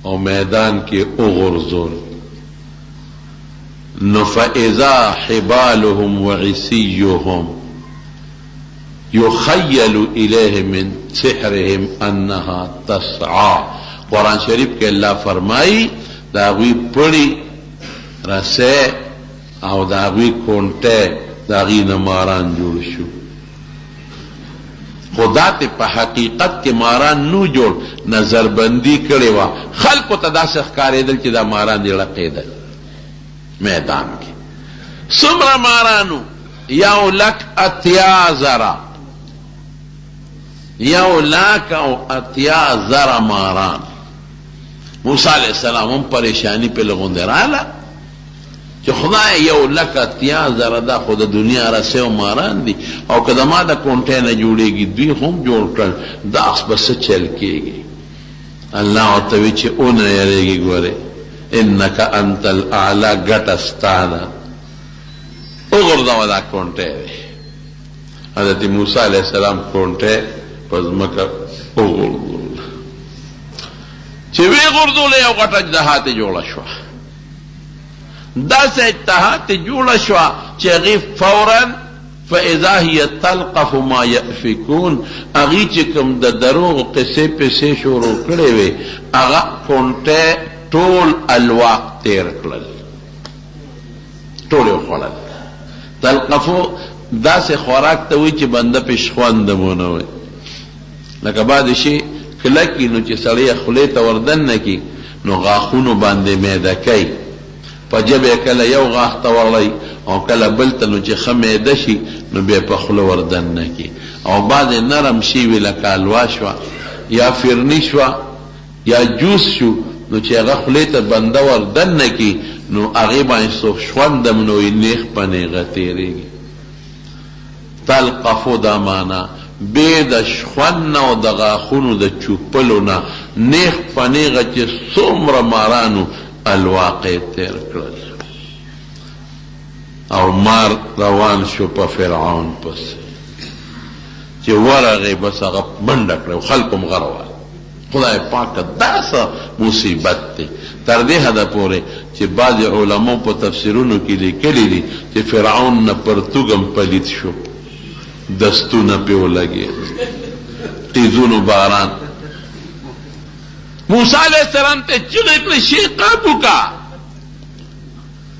[SPEAKER 1] او میدان کې وغورځول نو فاذا حبالهم وعصیهم یخیل الیه من سحرهم انها تسعى قرآن شریف کې الله فرمائی دا هغوی پړی رسې او دا هغوی کونټی دا هغوی نه ماران جوړ شو خدا ته په حقیقت کې ماران نو جوړ نظربندي کړې وه خلکو ته داسې ښکارېدل چې دا ماران دې ړقېدل میدان کې څومره مارانو 1,80,000 1,80,000 ماران موسی علیہ السلام هم پریشانی په لغونده رااله چې خدای 1,80,000 دا خو د دنیا رسې او ماران دي او که د ما د کونټۍ نه جوړېږي دوی هم جوړ کړل دا به څه چل کېږي الله ورته وایي چې ونه یېرېږي ګورې انک انت الاعلی ګټه ستا ده وغورځوه دا کونټۍ دی حضرت موسی علیه السلام کونټۍ په ځمکه وغورځول چې ویې غورځوله یو غټه اجدها ته جوړه شوه داسې اجتهاد ته جوړه شوه چې هغې فورا فاذا هي تلقف ما یأفکون هغې چې کوم د دروغو قصې پسې شروع کړې وې هغه کونټۍ ټول الواق تیر کړل ټول یې وخوړل تلقفو داسې خوراک ته وایي چې بنده پې شخوند مونه وی لکه بعد شي کلکي نو چې سړی خولې ته وردن نه کي نو غاښونو باندې معده کوي په جبه کله یو غاښ ته وړی او کله بل ته نو چې ښه معده شي نو بیا په خوله وردن نه کي او بعضې نرم شي وي لکه الوا شوه یا فرني شوه یا جوس شو نو چې هغه خولې ته بنده وردن نه کي نو هغې باندې څوک شوندم نو یې نیغ په نیغه تېرېږي تلقفو دا معنا بې د شخون نه او د غاښونو د چوپلو نه نیغ په نیغه چې څومره مارانو الواقع تیر کړل او مار روان شو په فرعون پسې چې ورغی بس هغه منډه کړه خلکو هم غروال خدای پاکه دا څه مصیبت دی تر دې حده پورې چې بعضې علماو په تفسیرونو کې لیکلي دي چې فرعون نه پرتوګ هم پلید شو دستونه پې ولګېد تیزونو باران موسی علیہ السلام ته چغې کړې شي قابو کا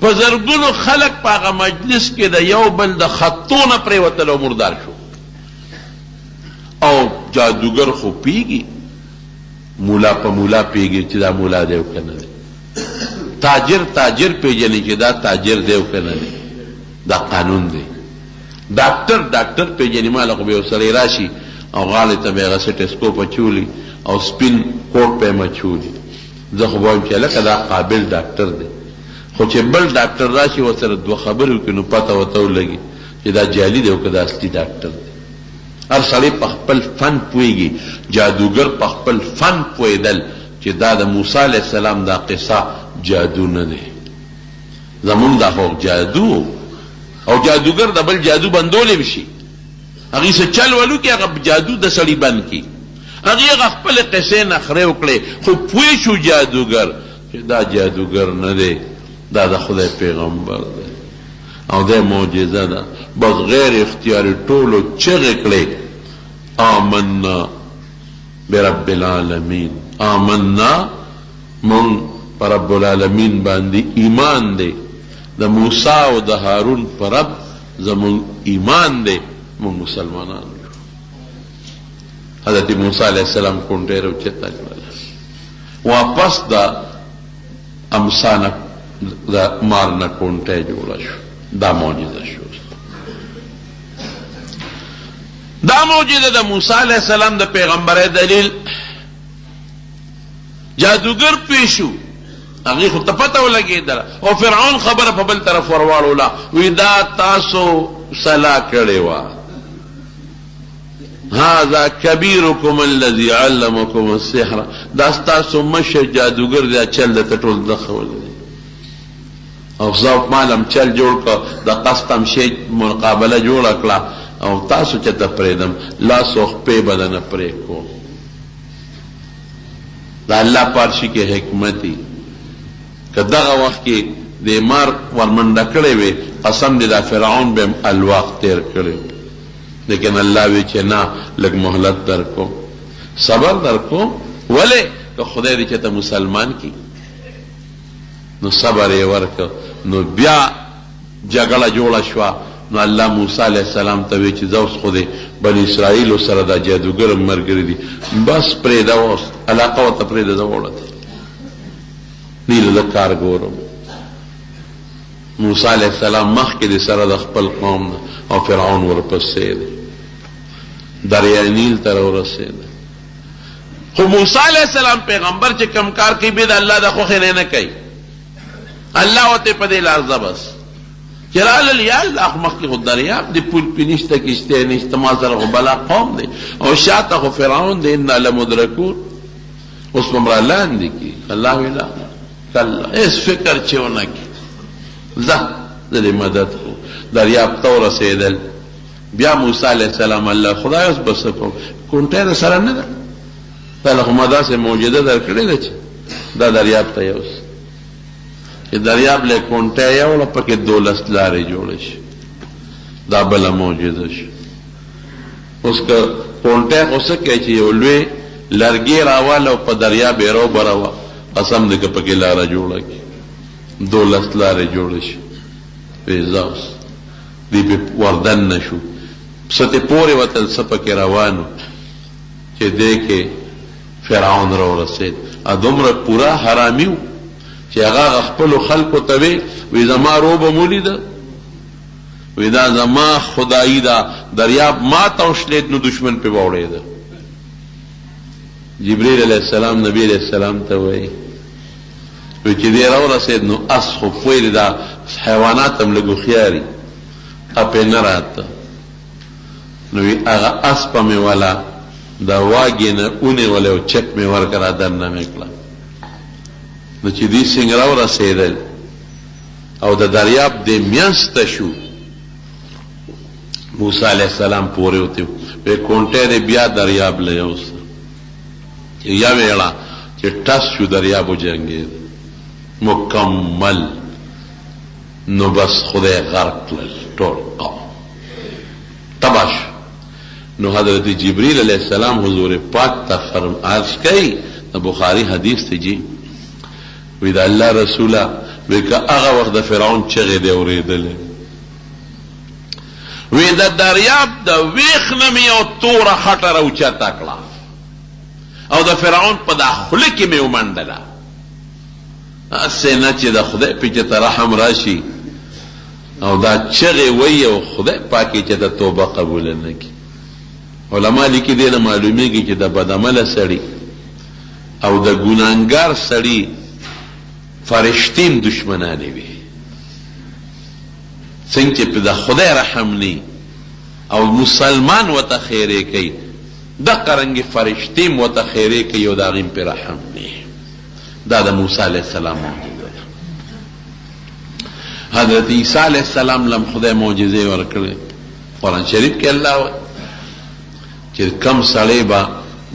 [SPEAKER 1] په زرګونو خلک په هغه مجلس کې د یو بل د خطونه پرېوتل او مردار شو او جادوګر خو پیږي مولا په مولا پیږي چې دا مولا دی او که نه دی تاجر پیژني چې دا تاجر دی او که نه دی دا قانون دی ډاکټر پیژني ما له خو به یو سړی راشي او غاړې ته به یې هغه سټسکوپ اچولي او سپین کوټ په یې مچولي زه خو به وایم چې هلکه دا قابل ډاکټر دی خو چې بل ډاکټر راشي ورسره دوه خبرې وکړي نو پته ورته ولګي چې دا جعلي دی او که دا اصلي ډاکټر دی هر سړی په خپل فن پوهېږي. جادوګر په خپل فن پوهېدل چې دا د موسی علیه السلام دا قصه جادو نه دی، زمونږ دا خو جادو او جادوګر د بل جادو بندولی بشي، هغې څه چل ولو کې هغه جادو د سړي بند کړي، هغې هغه خپلې قصې نخرې وکړې، خو پوه شو جادوګر چې دا جادوګر نه دی، دا د خدای پیغمبر دی او دا معجزه ده. بس غیر اختیاري ټولو چغې کړې آمنا برب العالمین، آمنا مونږ په رب العالمین باندې ایمان دی، د موسی او د هارون په رب زمونږ ایمان دی، مونږ مسلمانان یو. حضرت موسی علیه السلام کونډې راوچته کړله، واپس د امسا نه د مار نه کونټه جوړه شو. دا معجزه شو. دا معجزه د موسی علیه السلام د پیغمبرۍ دلیل. جادوګر پیشو هغې خو ته پته ولګېدله او فرعون خبره په بل طرف ورواړوله، وی دا تاسو صلاح کړې وه، هذا کبیرکم الذي علمکم السحر، دا ستاسو مشر جادوګر دی، چل درته ټول ده ښولی دی او ذوق مالم چل جوړ کړه، د قسطم شی مقابله جوړه کړه او تاسو چې ته پرېږدم لاس او خپې به دنه پرېږدو. د الله پارشي کې حکمت دی، که دغه وخت کې د مار ورمنډه کړې وې قسم دې دا فرعون به الواق تیر کړی، لیکن الله وی چې نه لږ مهلت در کوم، صبر در کوم. ولې که خدای دې چې ته مسلمان کی نو صبر یې ورکړ. نو بیا جګړه جوړه شوه، نو الله موسی علیه السلام ته وی چې زه اوس خو دې بني اسرائیلو سره دا جادوګر ملګري دي، بس پرېږده اوس علاقه ورته پرېږده، زه وړه نیله زه کار ګورم. موسی علیه السلام مخکې د سره د خپل قوم نه او فرعون ورپسې دی، دریای نیل ته راورسېده. خو موسی علیه السلام پیغمبر چې کم کار کوي بیا د الله د خوښې نه کوي، الله ورته په دې لارځه بس چې رالل یا الله خو مخکې خو دریاب دی، پول پې نشته، کشتۍ نشته، ما سره خو بلا قوم دی او شاته خو فرعون دی، انا لمدرکون، اوس به مې رالاندې کړي. الله وی لا کله هېڅ فکر چې ونه کړي، زه دې مدد کو. دریاب ته ورسېدل، بیا موسی علیه السلام الله خدای اوس به څه کوم، کونټۍ در سره نه ده، تا له خو ما داسې معجزه در کړې ده چې دا دریاب ته یوس چې دریاب له کونټۍ یوړه پکې 12 لارې جوړې شي، دا بله معجزه شي. اوس که کونټۍ خو څه کوي چې یو لوی لرګی راواله او په دریاب یې راوبروه، قسم دی که پکې لاره جوړه کړي، 12 لارې جوړې شي. ویزاوس دی پې وردن نه شو، څه تې پورې وتل څه پکې روانو چې دی کې فرعون راورسېد. دومره پوره حرامي و چې هغه خپلو خلکو ته وی زما روبه مو لیده، وی دا زما خدایي ده، دریاب ما ته وشلېد نو دشمن پې به وړېده. جبریل علیه السلام نبی علیه السلام ته وایي چې دی راورسېد نو اس خو پوهېږي دا حیوانات هم لږ هوښیاري، اپې نه راته، نو وی هغه اسپه مې والا د واګې نه ونیولې او چک مې ورکړه، را دننه مې کړه. نو چې دوی څنګه راورسېدل او د دریاب دې منځ ته شو، موسی علیه السلام پورې وتی وی کونټۍ دې بیا دریاب له یوسه، یا ویړه چې ټس شو دریاب وجنګېد مکمل. نو بس خدای غرق کړل ټول قوم تباه شو. نو حضرت جبریل علیہ السلام حضور پاک ته عرض کوي، بخاری حدیث ته جی وی دا الله رسوله وی که هغه وخت د فرعون چغې دی اورېدلې، وی د دریاب د ویښ نه مې یو توره خټه راوچته کړه او د فرعون په دا خوله کې مې ومنډله، هسې نه چې د خدای پې چې ته رحم راشي او دا چغې وی او خدای پاک چې د توبه قبوله نه کړي. علما لیکي دې نه معلومیږي چې د بدعمله سړي او د ګناهګار سړي فرشتین دشمنانې وي، څنګه چې په د خدای رحم نه او مسلمان وته خیره کوي د قرنګ فرشتیم وته خیره کوي او دا غیم پر رحم نه. دا د موسی علیہ السلام معجزه ده. حضرت عیسی علیہ السلام لم خدای معجزه ورکړي. قرآن شریف کې الله وایي چې کم سړی به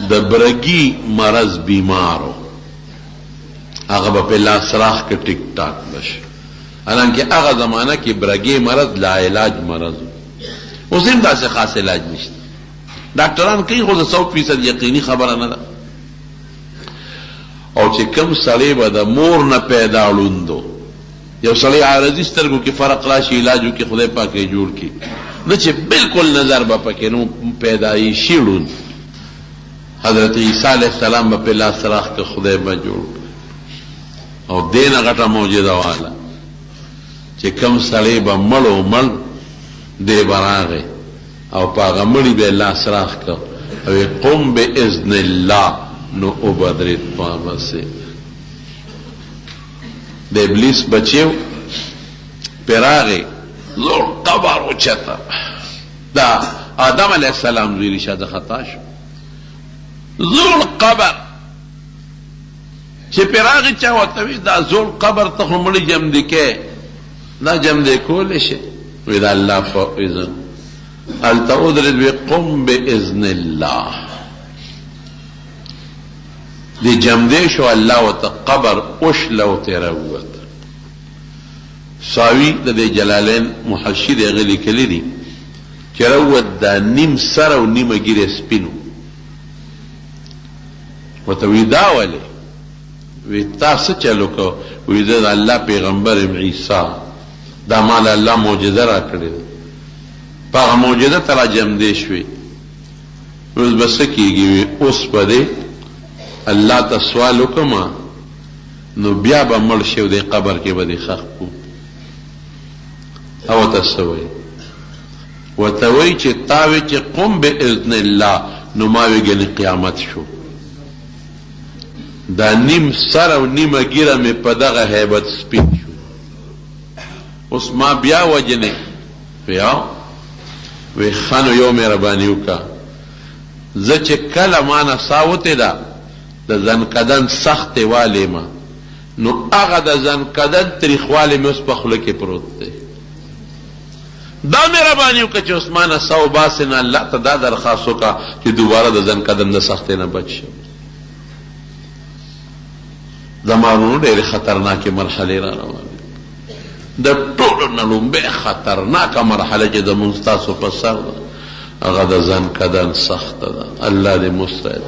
[SPEAKER 1] د برګي مرض بیمارو هغه به په لاس راخ کې ټیک ټاک بشي. حالانکه هغه زمانہ کې برګي مرض لا علاج مرض اوس هم داسې خاص علاج نشته. ډاکټران کوي خو 100% یقیني خبره نه ده. او چې کم سړی به د مور نه پیدا لوندو یو سړی عارضي سترګو کې فرق راشي علاجو کې خدای پاک یې جوړ کړي نه چې بالکل نظر به پکې نو پیدایشي لوند حضرت عیسی علیہ السلام به په لاس راخ کې خدای به جوړ او دینه غټه معجزه واله چې کم سړی به مړ دی براغه او پاغه مړی به لاس راخ کو او قم باذن الله نو عبادت پامسه د ابلیس بچیو پراغه زور قبر او چتا دا آدم علیہ السلام زوی رشاد خطا شو زور قبر چې پراغه چا وته دا زور قبر ته مړی جمع دکې دا جمع دې کول شي ودا الله فاذن هل تودرد بقم باذن الله دی جمع شو الله وتقبر اشلو تروت ساوی د جلالین محشید غلی کلی دی چروت دا نیم سر او نیم ګیره سپینو وتوی دا ولی وی تاسو چلو کو وی دا الله پیغمبر عیسی دا مال الله معجزه را کړی په معجزه ترجم دی شوی روز بس کیږي اوس په الله ته سوال وکما نو بیا به مړ شو د قبر کې به خخ کو او تسوي وتوي چې تاوي چې قم باذن الله نو ما ویګل قیامت شو دا نیم سر او نیمه ګیره مې په دغه هیبت سپین شو اوس ما بیا وجنه بیا وی خانو یو مهرباني وکا زه چې کله ما نه ساوته ده د زنکدن سخت والی ما نو هغه د زنکدن تریخوالی مې اوس په خوله کې پروت دی دا مهرباني وکړه چې عثمانه سو باسنه الله ته دا درخواست وکړه چې دوباره د زنکدن د سختۍ نه بچ شي. زمانونو ډېرې خطرناکې مرحلې را روانې د ټولو نه لومبۍ خطرناکه مرحله چې زمونږ ستاسو په سر ده هغه د زنکدن سخته ده. الله دې مستعد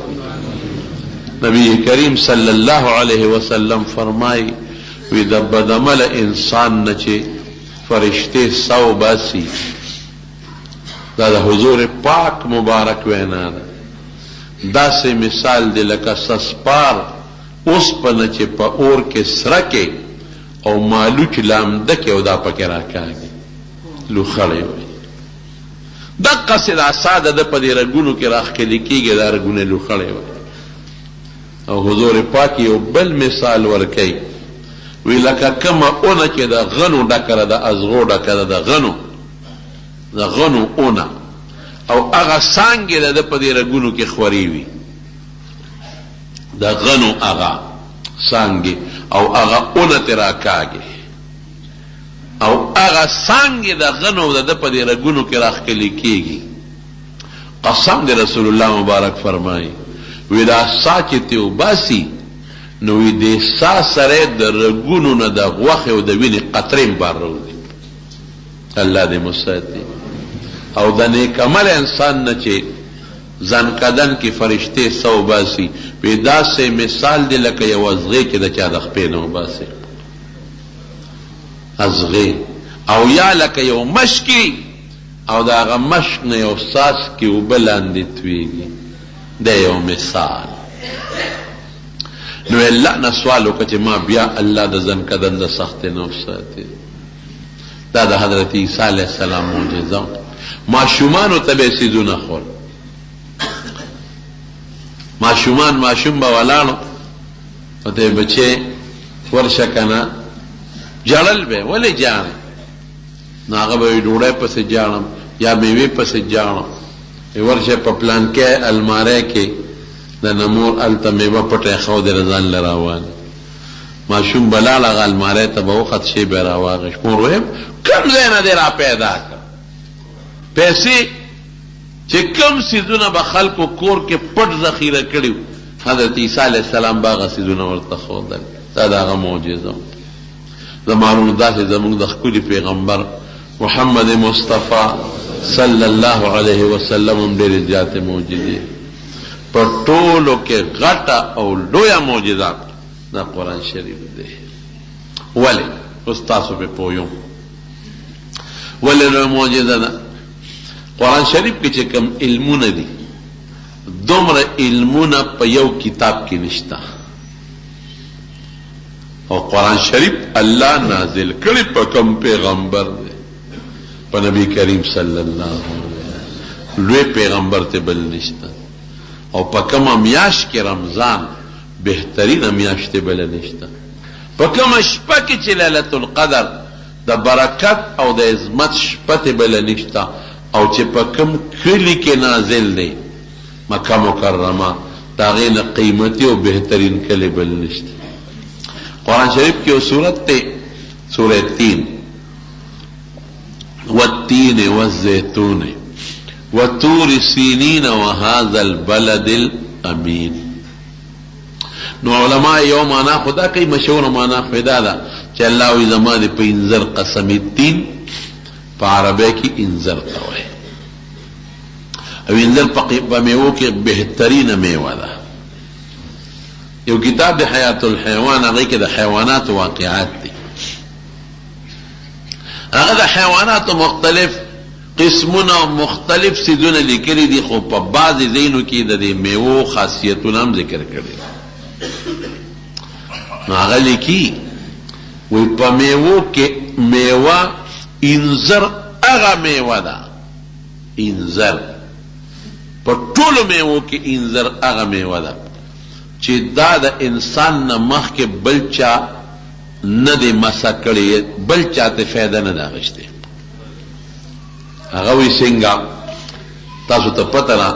[SPEAKER 1] نبی کریم صلی الله علیه وسلم فرمای وی د بدعمل انسان نه چې فرشته سو باسی دا د حضور پاک مبارک وینا ده. داسې مثال دی لکه سسپار اوس په نه چې په اور کې سرکه او مالوچ لامده کې او دا پکې راکاږي لوخړی وي دقسې دا ساده د په دې رګونو کې راښکلي کېږي دا رګونه لوخړی وي. او حضور پاک یو بل مثال ورکي وی لکه کما اونه چې د غنو ډکره د ازغو ډکره د غنو اونه او هغه څانګې د په دې رګونو کې خوري وي د غنو هغه څانګې او هغه اونه تر راکاږي او هغه څانګې د غنو د په دې رګونو کې راخکلي کېږي. قسم دې رسول الله مبارک فرمایي وی دا سا چې تیو باسی نو وی دی سا سره د رګونو نه د غوښې او د وینې قطرې بار راوځي. الله دې مساعد دی. او د نیک عمل انسان نه چې زنکدن کې فرشته سو باسی وی داسې مثال دی لکه یو ازغې چې د چا د خپې نه وباسي ازغې او یا لکه یو مشکي او د هغه مشک نه یو څاڅکي اوبه لاندې تویږي دا یو مثال. نو الله نه سوال وکړه چې ما بیا الله د زنکدن د سختۍ نه وساتي. دا د حضرت عیسی علیه السلام معجزه. ماشومانو ته به څیزونه خور ماشوم به ولاړو او ته بچې ورشه که نه جړل به ولې جاړې نو هغه به وایي ډوډۍ پسې جاړم یا میوې پسې جاړه ورشه په پلان کې الماره کې د نمور هلته میوه پټه ښودې رضان له راوان ماشوم بلاړه هغه الماره ته به وخت شی به راواغېش مور ویم کوم ځای نه دې را پیدا کړ پیسې چې کوم څیزونه به خلکو کور کې پټ ذخیره کړي حضرت عیسی علیه السلام به هغه څیزونه ورته ښودل دا د هغه معجزه زمانونو داسې زموږ د ښکلي پیغمبر محمد مصطفی صلی الله علیه وسلم هم ډېرې زیاتې معجزې په ټولو کې غټه او لویه معجزه دا قرآن شریف دی ولې اوس تاسو پې پوه یم ولې لویه معجزه ده قرآن شریف کې چې کوم علمونه دي دومره علمونه په یو کتاب کې نشته او قرآن شریف الله نازل کړي په کوم پیغمبر دی په نبی کریم صلی الله علیه وسلم لوی پیغمبر ته بل نشته او په کومه میاشت کې رمضان بهترینه میاشت ته بل نشته په کومه شپه کې چې لیلة القدر د برکت او د عظمت شپه ته بل نشته او چې په کوم کلي کې نازل دی مکه مکرمه د هغې نه قیمتي او بهترین کلی بل نشته قرآن شریف کی وہ سورت تے سورہ 3 والتین والزیتون وطور سینین وهذا البلد الامین نو علماء یو مانا خدا کئی مشہور مانا خدا دا چې اللہ وی زمان پہ انذر قسمی تین پا عربے کی انذر توئے او انذر پا میوو کے بہترین میوہ دا یو کتاب د حیات الحیوان هغه کې د حیوانات واقعات دي هغه د حیوانات مختلف قسمونه مختلف سیدونه لیکلي دي خو په بعضې ځایونو کې د دې میوو خاصیتونه هم ذکر کړي نو هغه لیکي وایي په میوو کې میوه انځر هغه میوه ده انځر په ټولو میوو کې انځر هغه میوه ده چې دا د انسان نه مخکې بل چا نه دی مسه کړی بل چا ته فایده نه ده اخیستې هغه وایي څنګه تاسو ته پته ده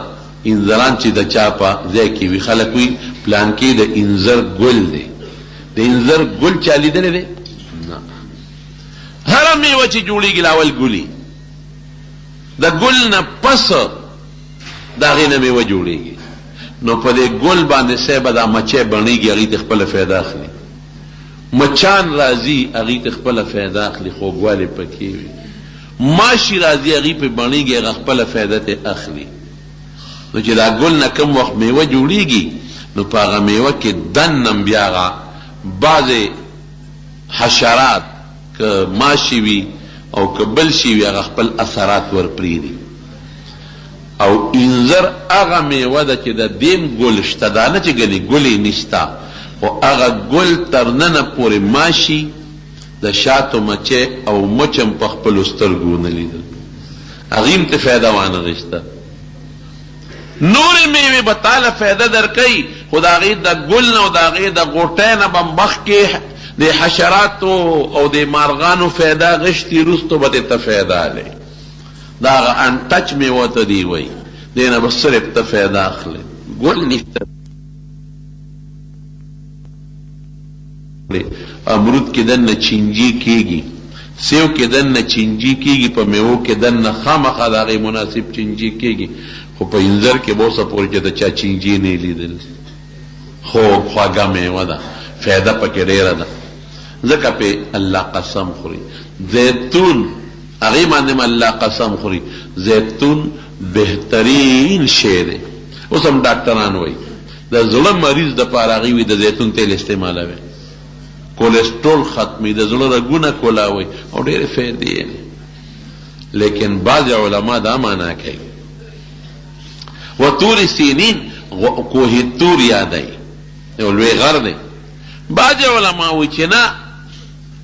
[SPEAKER 1] انځران چې د چا په ځای کې وي خلک وي پلان کې د انځر ګل دی د انځر ګل چا لیدلی دی نه هره میوه چې جوړېږي لاول ګلي د ګل نه پس د هغې نه میوه جوړېږي نو په دې ګل باندې صاحبه دا مچۍ بڼېږي هغې ته خپله فایده اخلي مچان راځي هغې ته خپله فایده اخلي خوږوالی پکې وي ماشي راځي هغې پې بڼېږي هغه خپله فایده ته اخلي نو چې دا ګل نه کوم وخت میوه جوړېږي نو په هغه میوه کې دنم بیا هغه بعضې حشرات که ماشي وي او که بل شي وي هغه خپل اثرات ورپرېږدي او انځر هغه میوه ده چې د دیم ګل شته دا نه چې ګنې ګل یې نشته خو هغه ګل تر ننه پورې ماشي د شاتو مچۍ او مچم په خپلو سترګو نه لیدل هغې هم ته فایده وانغېسته نورې میوې به تاله فایده درکوي خو د هغې د ګل نه او د هغې د غوټۍ نه به مخکې د حشراتو او د مارغانو فایده غشتي وروستو به دې ته فایده هلی دا هغه انټچ میوه ته دی وایي دې نه به صرف ته فایده اخلي ګل نشته امرود کې دننه چینجي کېږي سیو کې دننه چینجي کېږي په میوو کې دننه خامخا د هغې مناسب چینجي کېږي خو په انځر کې به اوسه پورې چې د چا چینجي نه لیدل خو خواږه میوه ده فایده پکې ډېره ده ځکه پې الله قسم خوري زیتون هغې باندې م الله قسم خوري زیتون بهترین شی دی اوس هم ډاکټران وایي د زړه مریض دپاره هغې وي د زیتون تیل استعمالوي کولیسټرول ختمي د زړه رګونه کولاوي او ډېرې فایدې یې لیکن بعض علما دا معنا کوي و طور سینین کوه تور یادوي یو لوی غر دی بعض علما وایي چې نه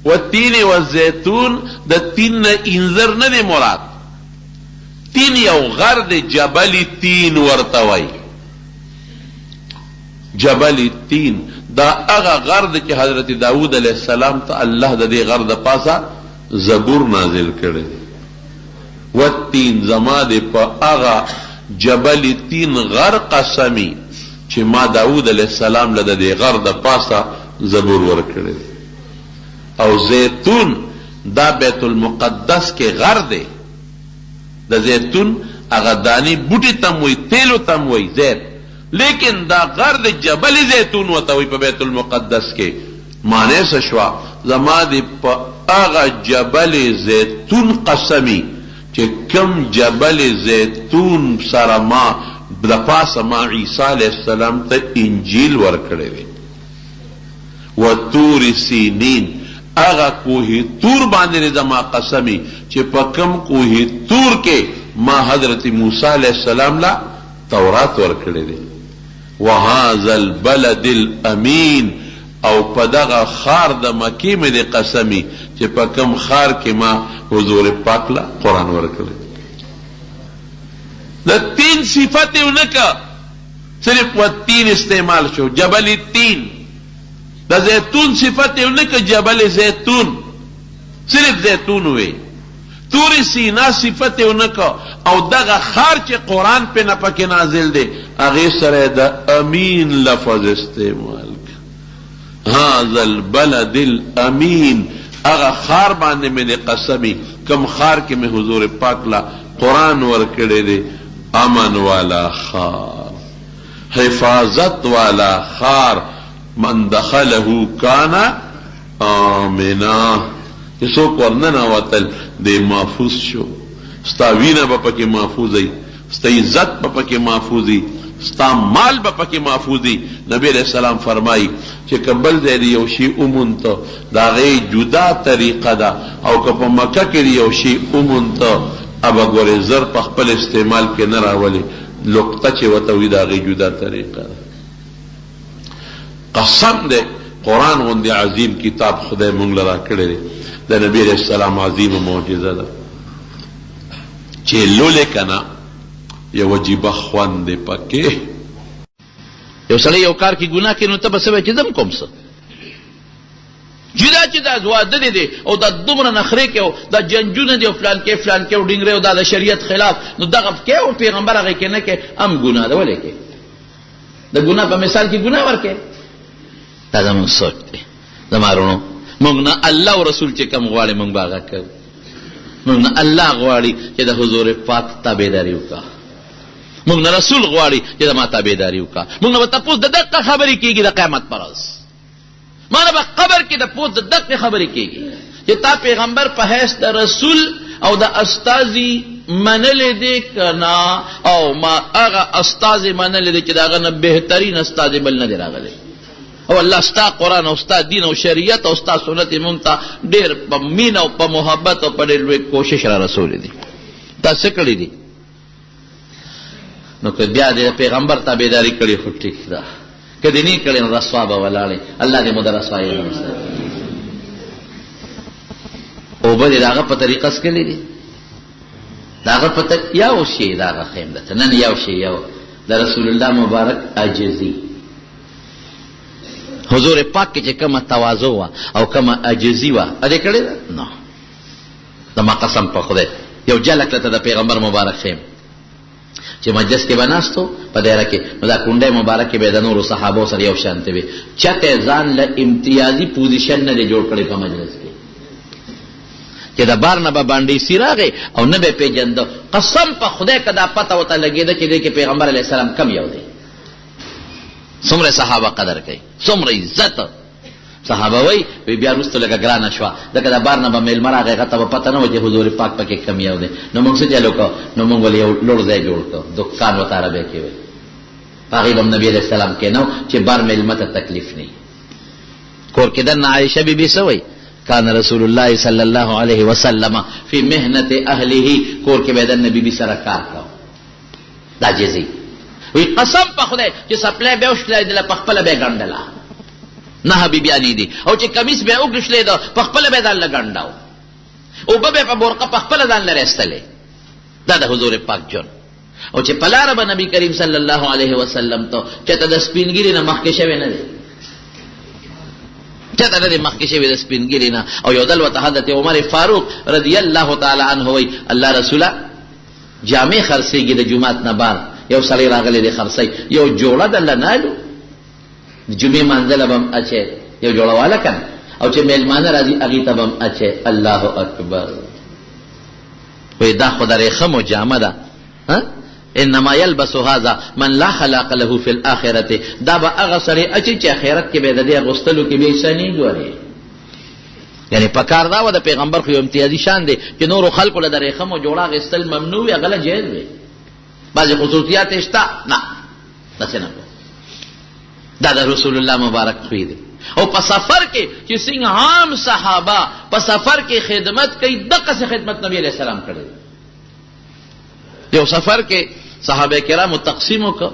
[SPEAKER 1] والتین والزیتون د تین نه انځر نه دی مراد تین یو غر دی جبل تین ورته وایي جبل تین دا هغه غر دی چې حضرت داود علیه السلام ته الله د دې غر د پاسه زبور نازل کړی والتین زما دې په هغه جبل تین غر قسمی چې ما داود علیه السلام له د غر د پاسه زبور ورکړی او زیتون دا بیت المقدس کې غر دی د زیتون هغه دانی بوټي تم وي تیلو تم وي زیت لیکن دا غر د جبل زیتون وته وي په بیت المقدس کې معنی څه شو زما دې په هغه جبل زیتون قسمی چې کم جبل زیتون سره ما د پاسه ما عیسی علیه السلام ته انجیل ورکړی دی و تور سینین هغه کوه تور باندې زما قسمی چې په کم کوه تور کې ما حضرت موسی علیه السلام لا تورات ورکړی دی وهذا البلد الامین او په دغه خار د مکې مې د قسمی چې په کم خار کې ما حضور پاک لا قرآن ورکړی د تین صفت ونکا صرف و تین استعمال شو جبل تین د زیتون صفت ونکا جبل زیتون صرف زیتون ہوئے تور سینا صفت ونکا او دغه خار چې قرآن پہ نپک نازل دے اغی سر دا امین لفظ استعمال هذا البلد الامین اغا خار باندې میں دے قسمی کم خار کے میں حضور پاک لا قرآن ورکڑے دے امن والا خار حفاظت والا خار من دخله کانا آمنا اسو ورننا وطل دے محفوظ شو ستا وینا با پکی محفوظی ستا عزت با پکی محفوظی ستا مال با پکی محفوظی نبی علیہ السلام فرمائی چې کبل دې یو شی اومونته دا غي جدا طریقه ده او که په مکه کې یو شی اومونته ابا ګورې زر په خپل استعمال کې نه راولي لقطه چې وته وي دا غي جدا طریقه ده قسم دې قرآن غوندې عظیم کتاب خدای مونږ لرا کړی دی د نبی علیہ السلام عظیم معجزه ده چې لولې کنا یو وجیبه خوان دې پکې
[SPEAKER 2] یو سړی یو کار کې ګناه کوي نو ته به څه وایې چې زم کوم څه جدا چې دا واده دی او دا دومره نخرې کې او دا جنجونه دی او فلان کې او ډینګرې او دا د شریعت خلاف نو دغه کې او پیغمبر هغه کې نه کې هم ګناه ده ولې کې د ګناه په مثال کې ګناه ورکې دا زموږ سوچ دی زمارونو موږ نه الله او رسول چې کوم غواړي موږ به هغه کوو موږ نه الله غواړي چې د حضور پاک تابعداري وکړو موږ نه رسول غواړي چې د ما تابعداري وکړه موږ نه به تپوس د دقه خبرې کېږي د قیامت پر ورځ ما نه به قبر کې د پوس د دقه خبرې کېږي چې تا پیغمبر په حیث د رسول او د استازي منلې دی که نه او ما هغه استازي منلې دی چې د هغه نه بهترین استازي بل نه دی راغلی او الله ستا قرآن او ستا دین او شریعت او ستا سنت یې مونږ ته ډېر په مینه او په محبت او په ډېر لوی کوشش را رسولی دي تا څه کړي دي نو که بیا د پیغمبر تابعداري کړي خو ټیک ده که دې نه کړې نو رسوا به ولاړې الله دې مو د رسوایۍ نه وساتي اوبه دې د هغه په طریقه څکلې دي د هغه په یو شی د هغه خیم ده نن یو شی یو د رسول الله مبارک عاجزي حضور پاک کې چې کومه تواضع وه او کومه عاجزي وه ادې کړې ده نه زما قسم په خدای یو جلک لته د پیغمبر مبارک خیم چې مجلس کې به ناستو په دایره کې نو دا کونډی مبارک کې به د نورو صحابو سره یو شانتې وي چته ځان له امتیازي پوزیشن نه دی جوړ کړی په مجلس کې چې د بار نه به باندې سی راغی او نه به پیژنده قسم په خدای که دا پته ورته لګېده چې دی کې پیغمبر علیه السلام کم یو دی څومره صحابه قدر کوي څومره عزت صحابه وای بیا وروسته لکه ګرانه شوه ځکه د بار نه به میلمه راغی هغه ته به پته نه وه چې حضور پاک پکې کم یو دی نو موږ څه چلو کړو نو موږ ولې یو لوړ ځای جوړ کړو دکان ورته عربۍ کې وی په هغې به هم نبي علیه السلام کېنو چې بار میلمه ته تکلیف نه کور کې دننه عایشه بیبي څه وایي کان رسول الله صلی الله علیه وسلم فی محنت اهله کور کې به دننه بیبي سره کار کوو دا جزي وی قسم په خدای چې سپلی به وشلېدله په خپله به یې ګنډله نه بیبیانی دي او چې کمیس به وګشلې ده په خپل به ځان لګنډاو او به په برقه په خپل ځان لريستلې دا د حضور پاک جون او چې پلار به نبی کریم صلی الله علیه وسلم ته چې ته د سپینګری نه مخکې شوی نه دی چاته نه دی مخکې شوي د سپین ږیرې نه. او یو ځل ورته حضرت عمر فاروق رضی الله تعالی عنه وایي الله رسوله جامې خرڅېږي د جومات نه بار، یو سړی راغلی دی خرڅوي، یو جوړه درله نالو د جمعې مانځله به هم اچی، یو جوړه واله که نه، او چې میلمانه راځي هغې ته به هم اچی. الله اکبر. وایي دا خو د ریخمو جامه ده. انما یلبس هذا من لا خلاق له فی الاخرته. دا به هغه سړی اچي چې آخرت کې به د دې اغوستلو کې به څه نه ګوري. یعنی پکار دا و د پیغمبر خو یو امتیازي شان دی چې نورو خلکو له د ریخمو جوړه اخیستل ممنوع وي، هغه له جایز وي. بعضې خصوصیات یې شته نه، داسې نه. دا د رسول الله مبارک خوی دی. او په سفر کې چې څنګه عام صحابه په سفر کې خدمت کوي، دقسې خدمت نبی علیه السلام کړی. یو سفر کې صحابه کرامو تقسیم وکړه،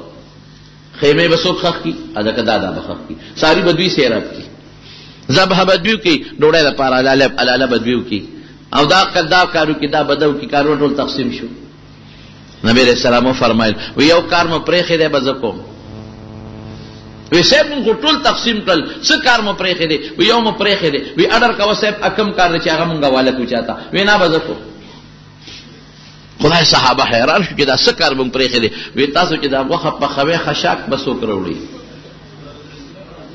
[SPEAKER 2] خیمه به څوک خښ کړي، ادکه دا به خښ کړي، ساري به دوی سیراب کړي، ذبح به دوی کړي، ډوډۍ لپاره الاله به دوی کړي، او دا کارو کې دا به دو کړي. کارونه ټول تقسیم شو. نبی علیه السلام وفرمایل وی یو کار مو پرېښی دی به زه کوم. وی صاحب مونږ خو ټول تقسیم کړل، څه کار مو پرېښی دی؟ وی یو مو پرېښی دی. وی اډر کوه صاحب اکم کار دی چې هغه مونږ حواله کړو چاته؟ وی نه به زه کوم. خدای صحابه حیران شو چې دا څه کار مونږ پرېښی دی؟ وی تاسو چې دا غوښه پخوئ خشاک به څوک راوړي؟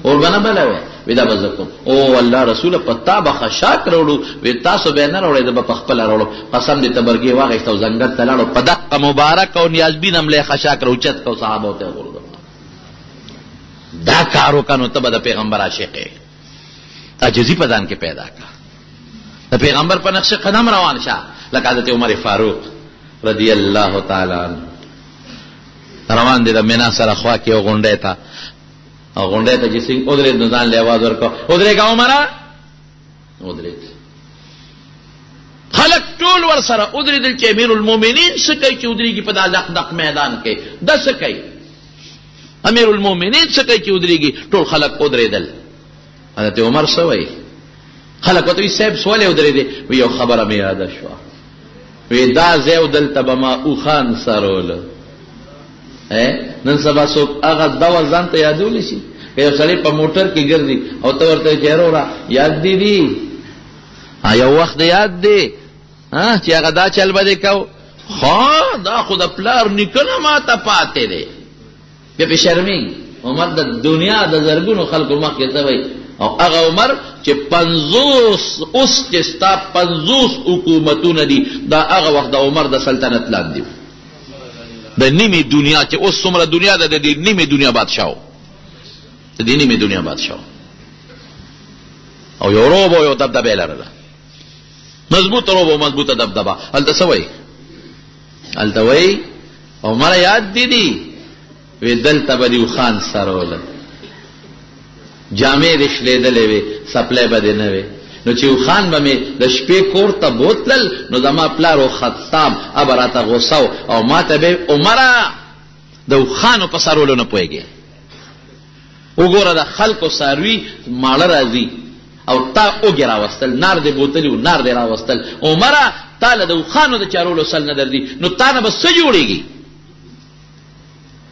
[SPEAKER 2] اور به نه بله وی؟ وی دا به زه کوم. او الله رسوله په تا به خشاک راوړو؟ وی تاسو به یې نه راوړئ، زه به پخپله راوړم. قسم دې تبرګې واخېسته او ځنګل ته لاړو، په دقه مبارک او نیازبین حمله خشاک راوچت کړ، صحابو ته غورځول. دا کار وکړه نو ته به د پیغمبر عاشق یې. عاجزي په ځان کې پیدا کړه، د پیغمبر په نقش قدم روان شه. لکه حضرت عمر فاروق رضی الله تعالی عنه روان دی د مینا سره خوا کې یو غونډۍ ته، او غونډۍ ته چې څنګه ودرېد نو ځان له اواز ورکړه ودرېږه عمره. ودرېد، خلک ټول ورسره ودرېدل چې امیر المؤمنین څه کوي چې ودرېږي په دا دق میدان کې؟ دا څه کوي؟ امیر المؤمنین څه کوي چې ودرېږي؟ ټول خلک ودرېدل. حضرت عمر څه وایي؟ خلک ورته وایي صاحب څه ولې ودرېدې؟ وایي یو خبره مې یاده شوه، وی دا ځای او دلته به ما اوښان سروله. نن سبا څوک هغه دور ځان ته یادولی شي؟ که یو سړی په موټر کې ګرځي او ته ورته وایې چې وروره یاد دي یو وخت یاد دی چې هغه دا چل به دې کو؟ دا خو د پلار نیکه نه ما ته پاتې دی. بیا پې شرمېږي. عمر د دنیا د زرګونو خلکو مخکې څه وایي؟ او هغه عمر چې 50 اوس چې ستا 50 حکومتونه دي، دا هغه وخت د عمر د سلطنت لاندې و. د نیمې دنیا چې اوس څومره دنیا ده، د دې نیمې دنیا بادشاه و، د دې نیمې دنیا بادشاه و. او یو روب او یو دبدبه یې لرله، مضبوطه روب او مضبوطه دبدبه. هلته څه وایي؟ هلته وایي عمره یاد دي وی دلته به دې اوښان سروله، جامې دې شلېدلې وې، سپلی به دې نه وې. نو چې اوښان به مې د شپې کور ته بوتلل، نو زما پلار و خطاب ابه راته غوسه و، او ما ته به عمره د اوښانو په سرولو نه پوهېږې. وګوره د خلکو څاروي ماړه راځي او تا اوږې راوستل، نار دې بوتلي و، نار دې راوستل. عمره تا له د اوښانو د چارولو سل نه درځي، نو تا نه به څه جوړېږي؟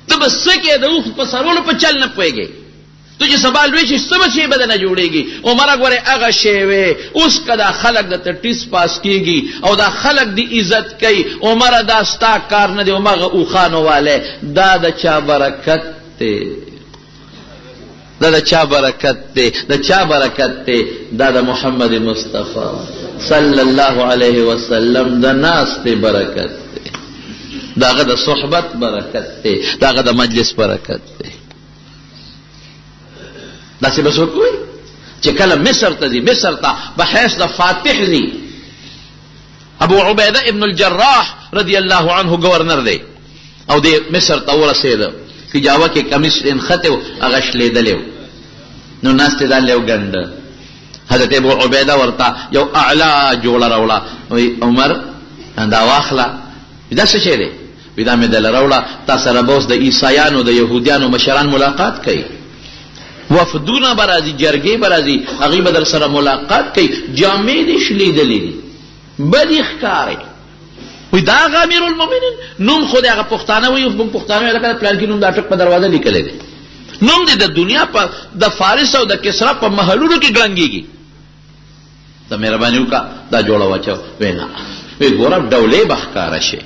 [SPEAKER 2] ته به څه کې د اوښ په سرولو په چل نه پوهېږې؟ تو چې سبا لوی شي څه به شی به نه جوړېږي؟ عمره ګورې هغه شی وې. اوس که دا خلک درته ټیس پاس کېږي او دا خلک دې عزت کوي، عمره دا ستا کار نه دی، هماغه اوښانو والی. دا د چا برکت دی؟ دا د چا برکت دی؟ د چا برکت دی؟ دا د محمد مصطفی صلی الله علیه وسلم د ناستې برکت دی، دا هغه د صحبت برکت دی، دا هغه د مجلس برکت دی. داسې به څوک وایي چې کله مصر ته ځي، مصر ته به حیث د فاتح ځي. ابو عبیده ابن الجراح رضی الله عنه گورنر دی او د مصر ته ورسېده، که جاوه کې کمیس انخته و، هغه شلېدلی و. نو ناست یې ځان له وګنډه. حضرت ابو عبیده ورته یو اعلی جوړه راوړه. وایي عمر دا واخله. دا څه شی دی؟ وایي دا مې دله راوړه، تا سره به اوس د عیسایانو د یهودیانو مشران ملاقات کوي، وفدونه به راځي، جرګې به راځي، هغوی به در سره ملاقات کوي، جامې دې شلېدلې دي، بدې ښکارې. وایي دا هغه امیر المؤمنین نوم خو د هغه پښتانه وایي، موږ پښتانه وایي لکه د پلانکي نوم دا ټک په دروازه لیکلی دی. نوم دې د دنیا په د فارس او د کسرا په محلونو کې ګړنګېږي. ته مهرباني وکړه دا جوړه واچو. وینا وی ګوره ډولې به ښکاره شي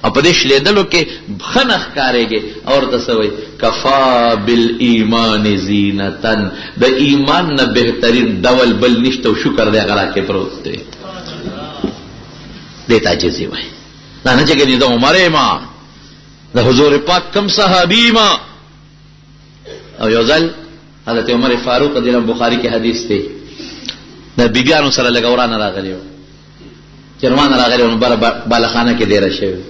[SPEAKER 2] او په دې شلېدلو کې ښه نه ښکارېږي. او ورته څه وایي کفا بالایمان زینتن، د ایمان نه بهترین ډول بل نشته او شکر دی هغه راکې پروت دی. دې ته عاجزي وایي. دا نه چې ګنې د عمر ما د حضور پاک کم صحابي ما. او یو ځل حضرت عمر فاروق رضی الله بخاری کې حدیث دی د بیبیانو سره لږ ورانه راغلی و، چرمانه راغلی و، نو بره بالخانه کې دیره شوی.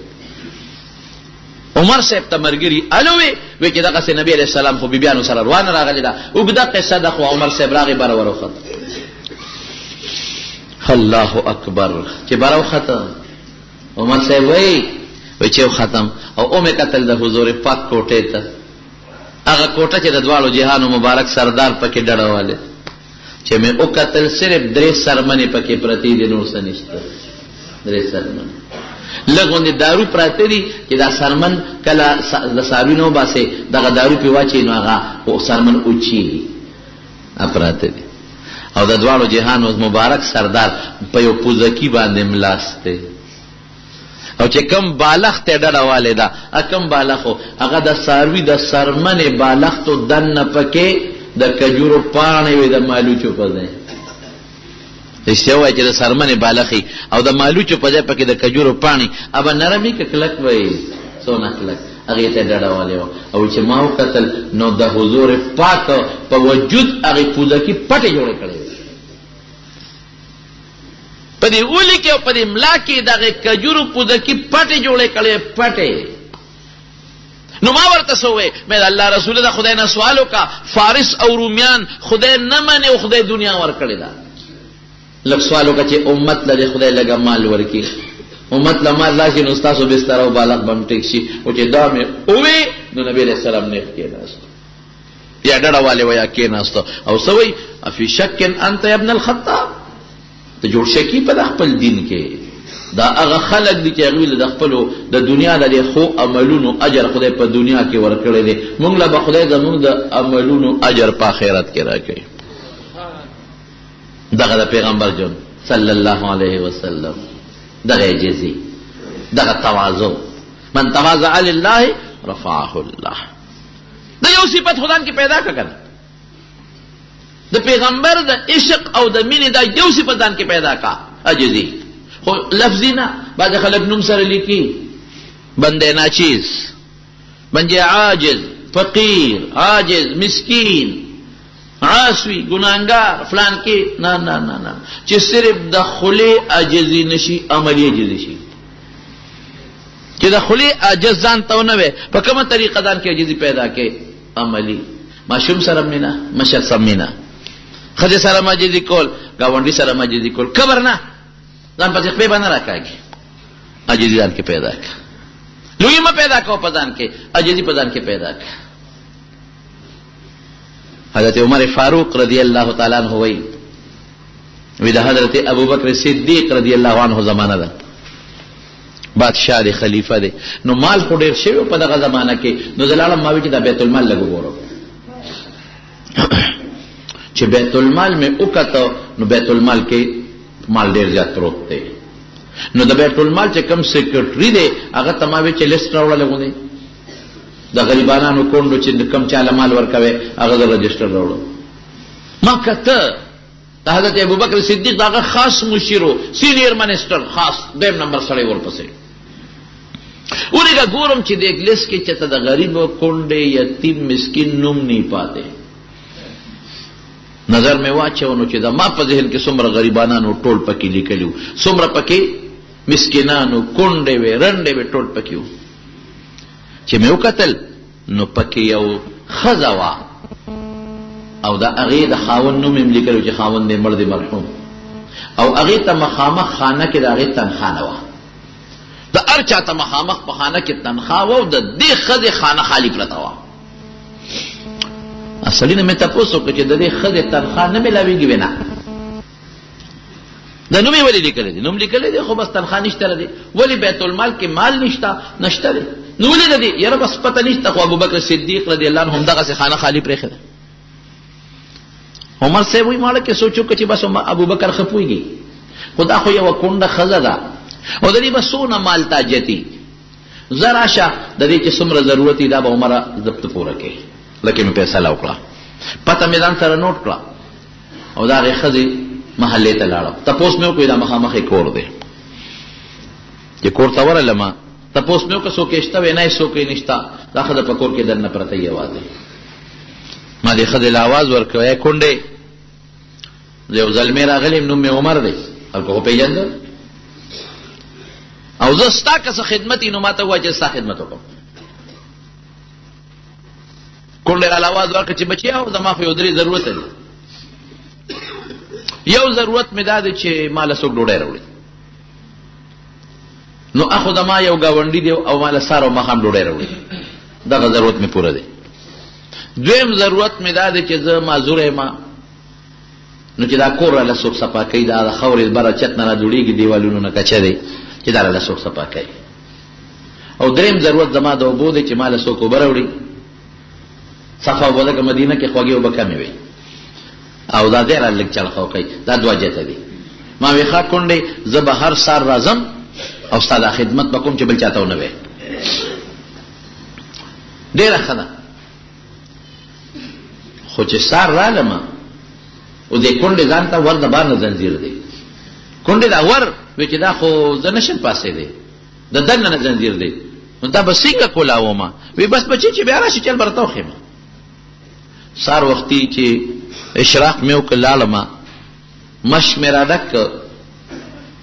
[SPEAKER 2] عمر صاحب ته مرګري الوی وی چې دغسې نبی علیه السلام خو بیبیانو سره روانه راغلی ده. اوږده قصه ده خو عمر صاحب راغی بره وروخت. الله اکبر چې بره وخته عمر صاحب وی چې ختم او اومې قتل د حضور پاک کوټې ته، هغه کوټه چې د دواړو جهانو مبارک سردار پکې ډډواله چې مې او قتل صرف 3 سرمنې پکې پرتی دي، نور څه نشته. 3 سرمنې لږ دارو پراته دي چې دا سرمن کله د ساروینو باسي دغه دارو پې واچي نو هغه سرمن اوچي پراته دي. او د دواړو جهانو مبارک سردار په یو پوزکی باندې ملاسته او چې کم بالښت یې ډډوالی ده، کم بالښت هغه د ساروي د سرمنې بالښتو دننه پکې د کجورو پاڼې وې د مالوچو په ځای. رښتیا وایي چې د سرمنې بالښت او د مالوچو په ځای پکې د کجورو پاڼې ابه نرمي که کلک وایي څونه کلک هغې ته ډډوالی وه. او چې ما وکتل نو د حضور پاک په وجود هغې پوزکي پټې جوړې کړې وې په دې اولی کې او په دې ملا کې دغه کجورو پوزکي پټې جوړې کړې پټې. نو ما ورته څه وویل مې د الله رسول د خدای نه سوال وکړه فارس او رومیان خدای نه منې او خدای دنیا ورکړې ده. لږ سوال وکړه چې امت له خدای لږه مال ورکړي، امت له مال راشي نو ستاسو بستر او بالښت به هم ټیک شي. او چې دا مې ووی نو نبي علیه السلام نیغ کېناست یا ډډوالی ویا کېناسته او څه وایي افي شک انت یا ابن الخطاب، ته جوړ شکی په د خپل دین کې. دا هغه خلک دي چې هغوی له د خپلو د دنیا د دې ښو عملونو اجر خدای په دنیا کې ورکړی دی، موږ له به خدای زموږ د عملونو اجر په آخرت کې راکوي. دغه د پیغمبر جون صلی الله علیه وسلم دغه عجزي، دغه تواضع، من تواضع لله رفعه الله. دا یو صفت خدان کې پیدا کړه د پیغمبر د عشق او د مینې دا یو صفت ځان کې پیدا کا عجزي. خو لفظي نه، بعض خلک نوم سره لیکي بندے ناچیز، بندے عاجز، فقیر، عاجز، مسکین، عاصوی، گناهګار، فلان کې نه نه نه نه، چې صرف د خولې عاجزي نشي عملي عاجزي شي. چې د خولې عاجز ځان ته ونه وي په کومه طریقه ځان کې عاجزي پیدا کې عملي. ماشوم سره مینه، مشر سره مینه، ښځې سره عاجزي کول، ګاونډي سره عاجزي کول، کبر نه ځان پسې خپې به نه راکاږي، عاجزي ځان کې پیدا کړه. لوی مه پیدا کوه په ځان کې، عاجزي په ځان کې پیدا کړه. حضرت عمر فاروق رضی الله تعالی عنہ وی د حضرت ابوبکر صدیق رضی الله عنه زمانہ ده، بادشاہ دی، خلیفہ دی، نو مال خو ډېر شوی په دغه زمانہ کې. نو زه لاړم ما وی چې دا بیت المال لږ وګورم. چې بیت المال مې وکتو نو بیت المال کې مال ډېر زیات پروت دی. نو د بیت المال چې کوم سیکرټري دی هغه ته ما وی چې لیسټ راوړلی غوندې د غریبانانو کونډو چې کم چاله مال ورکوي هغه د رجسټر راوړو. ما کته د حضرت ابوبکر صدیق دغه خاص مشیر و، سینیر منسټر، خاص 2 نمبر سړی ورپسې. ورګه ګورم چې د لیست کې چې ته د غریب کونډې، یتیم، مسکین نوم نه پاتې. نظر مې واچو نو چې دا ما په ذهن کې څومره غریبانانو ټول پکې لیکلو، څومره پکې مسکینانو، کونډې وې، رنډې وې، ټول پکې وو. چې مې وکتل نو پکې یو ښځه وه او د هغې د خاوند نوم یې لیکلو چې خاوند یې مړ دی مرحوم، او هغې ته مخامخ خانه کې د هغې تنخوا نه وه. د هر چا ته مخامخ په خانه کې تنخوا وه او د دې ښځې خانه خالي پرته وه. سړي نه مې تپوس وکړه چې د دې ښځې تنخوا نه میلاوېږي؟ وی نه. د نوم یې ولې لیکلی دی؟ نوم لیکلی دی خو بس تنخوا نشته دی. ولې بیت المال کې مال نشته؟ نشته دی. نو ولې د دې یاره بس پته نشته خو ابوبکر صدیق رضی الله عنه همدغسې خانه خالي پرېښې ده. عمر صاحب وایي ماړه کې سوچ وکړه چې بس ابوبکر ښه پوهېږي خو دا خو یوه کونډه ښځه ده او د دې به څونه مال تاجتي زه راشه د دې چې څومره ضرورت دا به عمره ضبط پوره کوي. لکه مې فیصله وکړه پته مې ځان سره نوټ کړه او د هغې ښځې محلې ته لاړم. تپوس مې وکړو دا مخامخې کور دی. چې کور ته ورغلم تپوس مې وکړه څوک یې شته وی نه څوک یې نشته دا ښځه په کور کې دننه پرته یوازې. ما دې ښځې له اواز ورکړ ای کونډې یو زلمی راغلی نوم مې عمر دی خلکو خو پېژنده او زه ستا که څه خدمت وي نو ما ته ووایه چې ستا خدمت وکړم. کونډې راله اواز ورکړه چې بچیاو زما خو یو درې ضرورت دی. یو ضرورت مې دا دی چې ما له څوک ډوډۍ راوړي نو اخو د ما یو ګاونډي دی او ما له سهار او ماښام ډوډۍ راوړي دغه ضرورت مې پوره دی. دویم ضرورت مې دا دی چې زه معذوره یم نو چې دا کور راله څوک صفا کوي دا د خاورې بره چت نه را جوړېږي دیوالونو نه کچه دی چې دا راله څوک صفا کوي. او دریم ضرورت زما د اوبو دی چې ما له څوک اوبه راوړي صفا اوبه ځکه مدینه کې خوږې اوبه کمې وي او دا ځای راله لږ چړخه کوي دا دوه جته دي. ما وی ښه کونډې زه به هر سهار راځم او ستا دا خدمت به کوم چې بل چاته ونه وی. ډېره ښه ده خو چې سهار رالم او دې کونډې ځان ته ور د بار نه زنځیر دی. کونډې دا ور وی چې دا خو زه نشم پاسېدی د دننه نه زنځیر دی نو دا به څنګه کولاومه وی بس بچی چې بیا راشي چل به راته وښیم. سهار وختي چې اشراق مې وکړ لاړم مشک مې را ډک کړ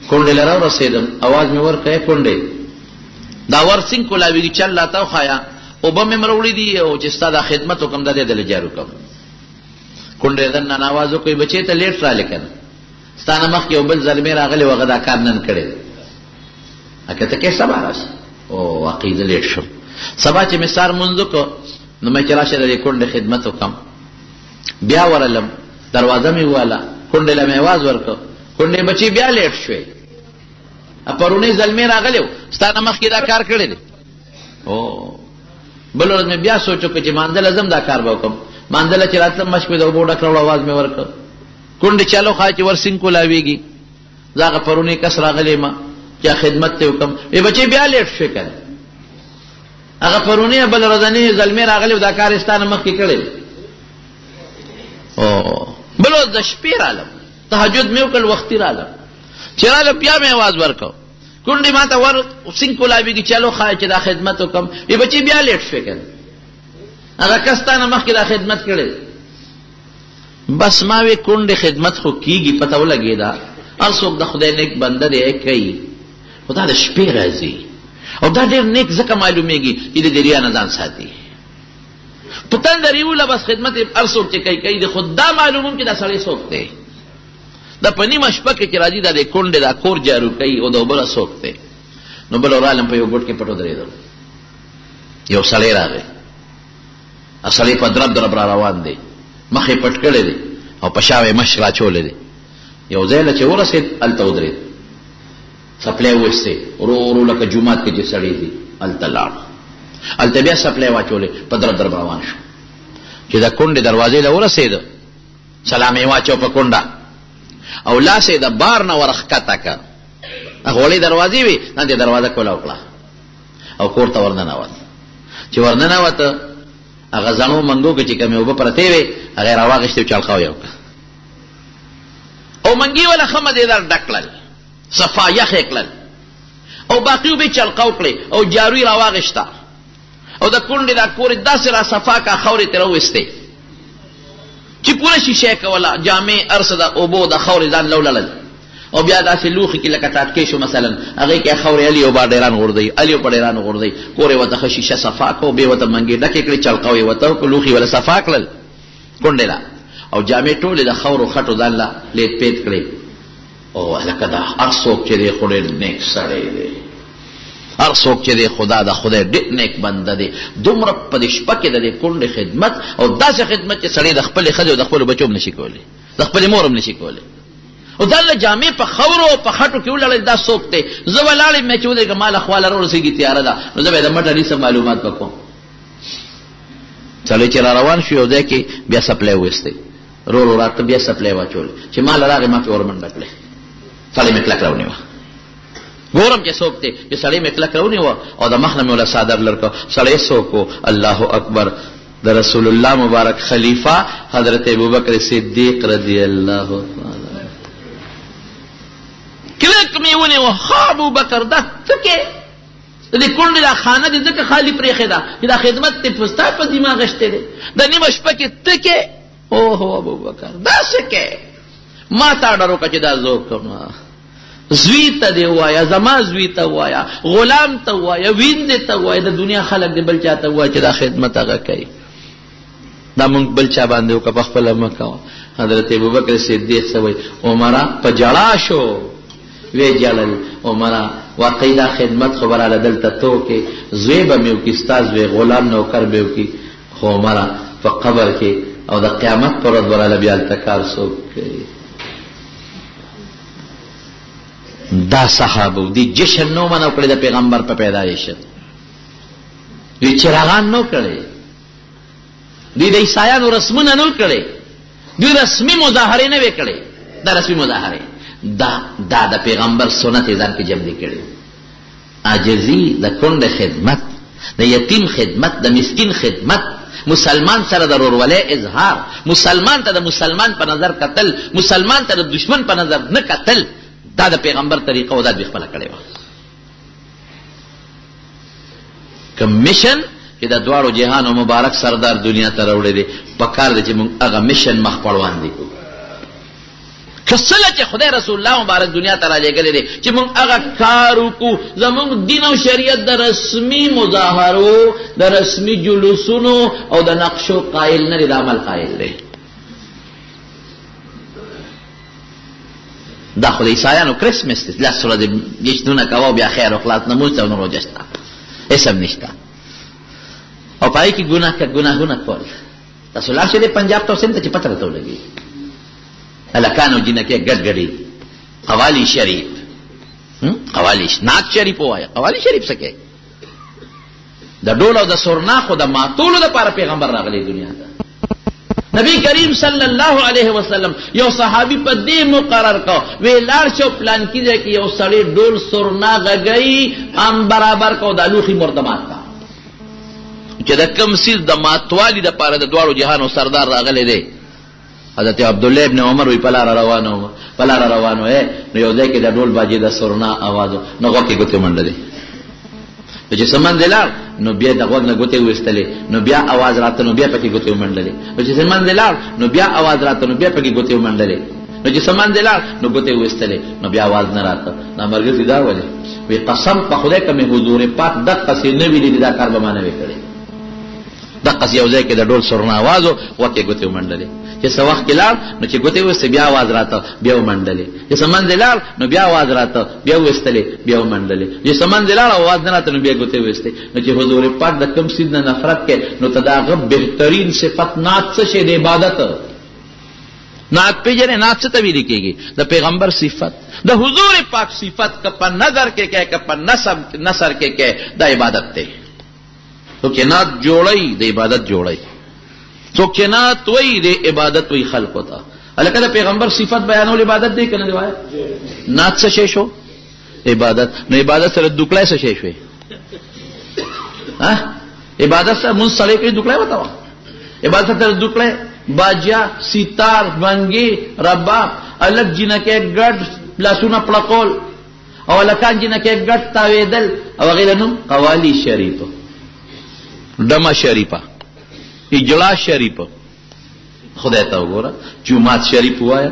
[SPEAKER 2] کونډې له راورسېدم اواز مې ورکړ ای کونډې دا ور څنګه کولاوېږي چل راته وښایه اوبه مې مروړي دي او چې ستا دا خدمت وکړم دا دې دله جارو کړم. کونډې دننه آواز وکړي بچې ته لیټ رالی که نه ستا نه مخکې یو بل زلمی راغلی و هغه دا کار نن کړی دی اکه ته کې سبا راشي او واقعي زه لیټ شم. سبا چې مې سهار مونځ وکړ نو مې چې راشه د دې کونډې خدمت وکړم بیا ورلم دروازه مې وواله کونډې له مې آواز ورکړ کونډې بچې بیا لیټ شوې پرونی زلمی راغلی و ستا نه مخکې دا کار کړی دی. او بل ورځ مې بیا سوچ وکړ چې مانځله ځم دا کار به وکړم. مانځله چې راتلم مشک مې د اوبو ډک راوړ اواز مې ورکړ کونډې چلو ښایه چې ورسینګ کولاوېږي زه هغه پرونی کس راغلی یم چې خدمت ته وکړم ای بچې بیا لیټ شوې که نه هغه پرونی بل ورځنی زلمی راغلی و دا کار یې ستا نه مخکې کړی دی. بل ورځ د شپې رالم تهجد مې وکړل وختي رالم چې رالم بیا مې اواز ورکړ کونډې ما ته ور سینګ کولاوېږي چلو ښایه چې دا خدمت وکړم ای بچې بیا لیټ شوې که نه هغه کس تا نه مخکې دا خدمت کړی. بس ما وی کونډې خدمت خو کیږي پته ولګېده هر څوک د خدای نیک بنده دی کوي خو دا د شپې راځي او دا ډېر نیک ځکه معلومیږي چې د دریا نه ځان ساتي په تندر یې وله بس خدمت هر څوک چې کوي د خو دا معلوموم چې دا سړی څوک دی دا په نیمه شپه کې چې راځي دا د کونډې دا کور جارو کوي او د اوبه څوک دی. نو بل ورالم په یو ګوټ کې پټ ودرېدم یو سړی راغی سړی په درب را روان دی مخې پټ کړی دی او په شا یې مشک راچولی دی. یو ځای له چې ورسېد هلته ودرېد سپلی وویستې ورو ورو لکه جومات کې چې سړی دی هلته لاړ هلته بیا سپلی واچولی په درب روان شو. چې د کونډې دروازې له ورسېد سلام یې واچو په کونډه او لاس یې د بار نه ورښکته که هغه وړې دروازې وې ځان دې دروازه کوله وکړه او کور ته ورننوت. چې ورننوته هغه زڼو منګو کې چې کومې اوبه پرتې وې هغه یې راواغېستې او چلقاو یې وکړه او منګي وله ښه مزېدار ډک کړل صفا یخې کړل او باقي اوبه چلقاو کړې او جارو یې راواغېسته او د کونډې دا کور یې داسې را صفا کا خاورې ترې راوویستې چې پوره شیشه یې کوله جامې هر څه د اوبو د خاورې ځان لولړل او بیا داسې لوښي کې لکه تاټکې شو مثلا هغې کې خاورې الي او با ډیران غورځوي الي او په ډیران غورځوي کور یې ورته ښه شیشه صفا کړو بیا ورته منګې ډکې کړې چلقاو یې ورته وکړو لوښي وله صفا کړل کونډې له او جامې ټولې د خاورو خټو ځان له لیت پیت کړې او هلکه دا هر څوک چې دی خو ډېر نیک سړی دی هر څوک چې دی خدا د خدای ډېر نیک بنده دی دومره په دې شپه کې د دې کونډې خدمت او داسې خدمت چې سړی د خپلې ښځې او د خپلو بچو هم نشي کولی د خپلې مور هم نشي کولی او دا جامع په خورو او په خټو کې ولړل دا څوک دی زه ولاړې مې چې ودرېږه مال اخواله ورسېږي تیاره ده نو زه به د مټ حدیث معلومات وکړم سړی چې را روان شو یو ځای کې بیا سپلی ویستی رو راته بیا سپلی واچول چې مال راغې ما پې ورمنډه کړې سړی مې کلک راونیوه ګورم چې څوک دی چې سړی مې کلک راونیوه او د مخ نه مې وله څادر لر کړ سړی څوک و الله اکبر د رسول الله مبارک خلیفہ حضرت ابوبکر صدیق رضی الله تعالی کلک مې ونیوه ها ابوبکر دا څه کې د دې کونډې دا خانه دې ځکه خالي پرېښې ده چې دا خدمت دې په ستا په دماغ شتی دی د نیمه شپه کې ته کې اوهو ابوبکر دا څه کې ما تا ډر وکړه چې دا زه وکړم زوی ته دې ووایه زما زوی ته ووایه غلام ته ووایه ویندې ته ووایه د دنیا خلک دې بل چا ته ووایه چې دا خدمت هغه کوي دا مونږ بل چا باندې وکړه په خپله مه کوه حضرت ابوبکر صدیق څه وایي عمره په ژړا شو وی جړل عمره واقعي دا خدمت خو براله دلته تو کې زوی به مې وکړي ستا زوی غلام نوکر به وکړي خو عمره په قبر کې او د قیامت پر ورځ براله بیا هلته کار څوک کوي دا صحابه دی جشن نو منو کړی د پیغمبر په پیدایش دوی چراغان نو کړی دوی د عیسایانو رسمونه نو کړی دوی رسمي مظاهرې نه وې کړی دا رسمي مظاهرې دا د پیغمبر سنت ځان کې جمع کړي عاجزي د کونډې خدمت د یتیم خدمت د مسکین خدمت مسلمان سره د ورولۍ اظهار مسلمان ته د مسلمان په نظر قتل مسلمان ته د دشمن په نظر نه قتل دا د پیغمبر طریقه او دا د خپل کړي و کمیشن چې د دواړو جهانو مبارک سردار دنیا ته راوړی دی پکار دی چې موږ هغه میشن مخ پړوان دي کسله چې خدای رسول الله مبارک دنیا ته را لېږلی دی چې موږ هغه کار وکړو زموږ دین او شریعت د رسمي مظاهرو د رسمي جلوسونو او د نقشو قایل نه دی د عمل قایل دی دا خو د عیسایانو کرسمس دی لس ورځې جشنونه کوه بیا خیر و خلاص نمونځ ته او نه روژه شته اسم نشته او په هغې کې ګناهونه کول تاسو لاړ شئ پنجاب ته او سند ته چې پته راته ولګي هلکانو جنکې ګډ ګډې قوالی شریف قوالی نعت شریف ووایه قوالی شریف څه کوي د ډول او د سورناخو د ماتولو دپاره پیغمبر راغلی دنیا ته نبی کریم صلی الله علیه وسلم یو صحابي په دې مقرر کو وی لاړ شو پلان کیږي چې یو سړی ډول سورنا غږی ام برابر کو د لوخي مردمات کا چې د کم سیز د ماتوالي د پاره د دواړو جهانو سردار راغلی دی حضرت عبدالله ابن عمر وی پلار روانو نو یو ځای کې د ډول باجې د سورنا आवाजو نو غوږ کې ګوتې منډلې چې سمن دلار نو بیا د غوږ نه ګوتې وستلې نو بیا आवाज راته نو بیا پکې ګوتې منډلې چې سمن دلار نو بیا आवाज راته نو بیا پکې ګوتې منډلې نو چې سمن دلار نو ګوتې وستلې نو بیا आवाज نه راته نو مرګ دا ولې وی قسم په خدای کمه حضور پاک دغه څه نه ویلې دا کار به مانه وکړي دغه یو ځای کې د ډول سورنا आवाजو وکه ګوتې منډلې چې څه وخت کې لاړ نو چې ګوتې وستې بیا आवाज راته بیا ومنډلې چې سمند لاړ نو بیا आवाज راته بیا وستلې بیا ومنډلې چې سمند لاړ आवाज نه راته نو بیا ګوتې وستې نو چې حضور پاک د کم سید نه نفرت کې نو تداغه بهترین صفت نعت څه شی د عبادت نعت پیژنې نعت څه ته ویل کېږي د پیغمبر صفت د حضور پاک صفت که په نظر کې کې که په نثر کې کې د عبادت ته تو چې نعت جوړی د عبادت جوړی څوک چې نعت وایي د عبادت وایي خلقو ته هلکه د پیغمبر صفت بیانول عبادت دی که نه دی وایه نعت څه شی شو عبادت نو عبادت سره دوکړی څه شی شوی عبادت سره مونځ سړی کوي دوکړی ورته وه عبادت سره دوکړی باجیا ستار بنګي رباب الک جنکې ګډ لاسونه پړکول او هلکان جنکې ګډ تاوېدل او هغې د نوم قوالی شریفه ډمه شریفه اجلاس شریف خدای ته وګوره جمعات شریف وایا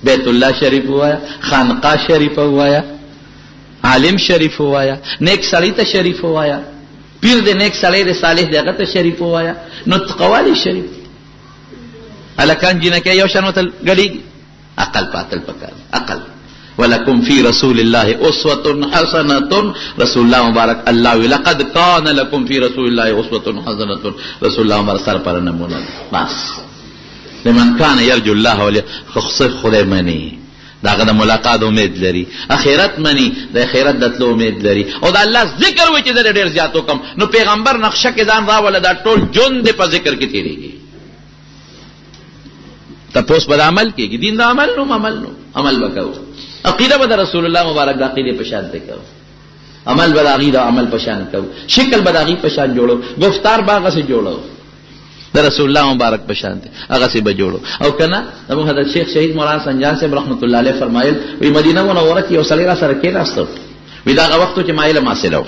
[SPEAKER 2] بیت الله شریف وایا خانقاه شریف وایا عالم شریف وایا نیک سړی ته شریف وایا پیر دې نیک سړی دې صالح دې هغه ته شریف وایا نو قوالی شریف الکان جنکه یو شان وتل غړي عقل پاتل پکار عقل ولکم فی رسول الله اسوه حسنه رسول الله مبارک الله لقد کان لکم فی رسول الله اسوه حسنه رسول الله مبارک سره پر نمونه بس لمن کان یرجو الله خص خدای منی داغه د ملاقات امید لري، اخرت مني، د اخرت د تلو امید لري، او د الله ذکر وای چې د ډیر زیاتو کم. نو پیغمبر نقشه کې ځان راوله دا ټول جون دې په ذکر کې تیریږي. تپوس به عمل کېږي، دین د عمل عمل وکړو، عقیده به د رسول الله مبارک د عقیده په شان وکړو، عمل به د عقیده عمل په شان وکړو، شکل به د عقیده په شان جوړو، گفتار به هغه څه جوړو د رسول الله مبارک په شان هغه څه به جوړو. او کنه زموږ حضرت شیخ شهید مولانا سنجان صاحب رحمت الله علیه فرمایل وی مدینه منوره کې یو سړی را سره کېناستو، وی دا هغه وختو چې ما علم حاصل و،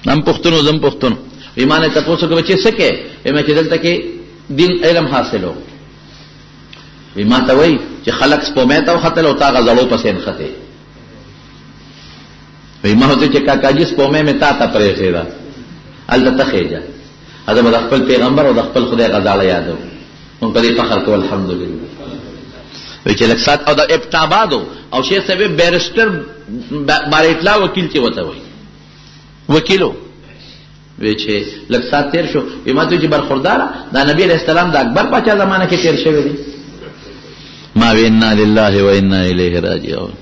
[SPEAKER 2] نم پښتون زم پښتون، وی ما نه تاسو کوم چې څه کې مې چې دلته کې دین علم حاصل و، وی ما ته وای چې خلق سپومې ته وختل او تا غزړو پسې نخته، وی ما ته چې کاکاجي سپومې مې تا ته پرې خېدا الته تخېجا هغه د خپل پیغمبر او د خپل خدای غزاله یادو، مونږ په دې فخر کوو الحمدلله. وی چې لک سات او د ابتابادو او شیخ صاحب بیرسټر باریټلا وکیل چې وته وای وکیلو، وی چې لک سات تیر شو، وی ما ته چې برخوردار دا نبی علیہ السلام د اکبر بچا زمانہ کې تیر شوی دی. ما وینا لله و انا الیه راجعون.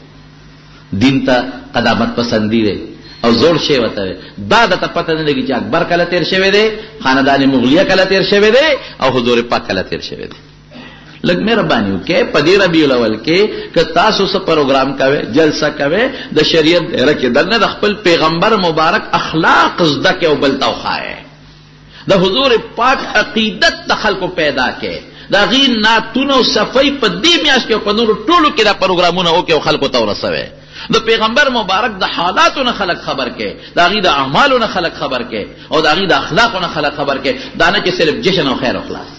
[SPEAKER 2] دین ته قدامت پسندی دی او زور شی وته دا د پته نه لګی چې اکبر کله تیر شوی دی، خاندان مغلیه کله تیر شوی دی، او حضور پاک کله تیر شوی دی. لږ مهرباني وکړئ په دې ربیع الاول کې که تاسو څه پروګرام کوئ، جلسه کوئ، د شریعت دایره کې دنه د خپل پیغمبر مبارک اخلاق زده کې او بل ته وښایئ، د حضور پاک عقیدت د خلکو پیدا کې، دا غي ناتونو صفای په دې میاشت کې په نور ټولو کې دا پروګرامونه وکړي او خلکو ته ورسوي. د پیغمبر مبارک د حالاتو نه خلق خبر کې، د غي د اعمالو نه خلق خبر کې، او د غي د اخلاقو نه خلق خبر کې، دا نه چې صرف جشن او خیر او خلاص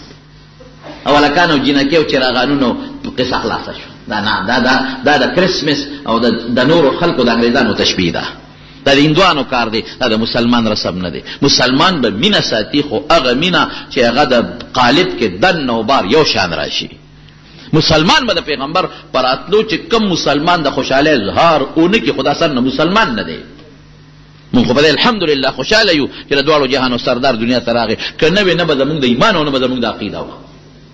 [SPEAKER 2] او لکانو جنکه او چراغانونو قصه خلاص شو. دا نه، دا د کریسمس او د نور خلکو د انګریزانو تشبیه ده، دا د هندوانو کار دی، دا د مسلمان رسم نه دی. مسلمان به مینا ساتي، خو هغه مینا چې هغه د قالب کې دن او بار یو شان راشي. مسلمان به د پیغمبر پراتلو چې کم مسلمان د خوشاله اظهار اونې کې خدا سره مسلمان نه دی. مونږ په دې الحمدلله خوشاله یو چې د دوړو جهانو سردار دنیا ته راغی، کنه به نه به زمونږ د ایمان او نه به زمونږ د عقیده و،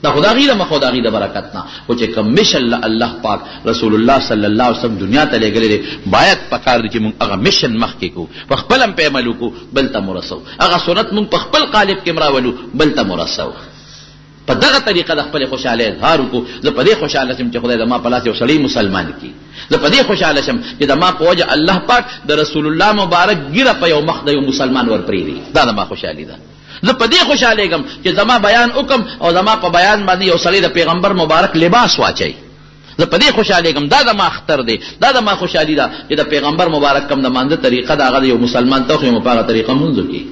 [SPEAKER 2] دا خدا غیره مخ خدا غیره برکت نه او چې کوم مشن الله پاک رسول الله صلی الله علیه وسلم دنیا ته لګلې باید پکار دي چې مونږ هغه مشن مخ کې کو، په خپل هم په عمل کو، بل ته مرسو، هغه سنت مونږ په خپل قالب کې مراولو، بل ته مرسو. په دغه طریقه د خپل خوشاله اظهار کو. زه په دې خوشاله شم چې خدای زما په لاس یو سړی مسلمان کی، زه په دې خوشاله شم چې زما په وجه الله پاک د رسول الله مبارک ګیره په یو مخ د یو مسلمان ور پریری، دا زما خوشالي ده. زه په دې خوشاله ګم چې زما بیان وکم او زما په بیان باندې یو سړی د پیغمبر مبارک لباس واچي، زه په دې خوشاله ګم، دا زما اختر دی، دا زما خوشالي ده چې د پیغمبر مبارک کم د مانځه طریقه دا هغه یو مسلمان توخه مو په هغه طریقه مونږ کی.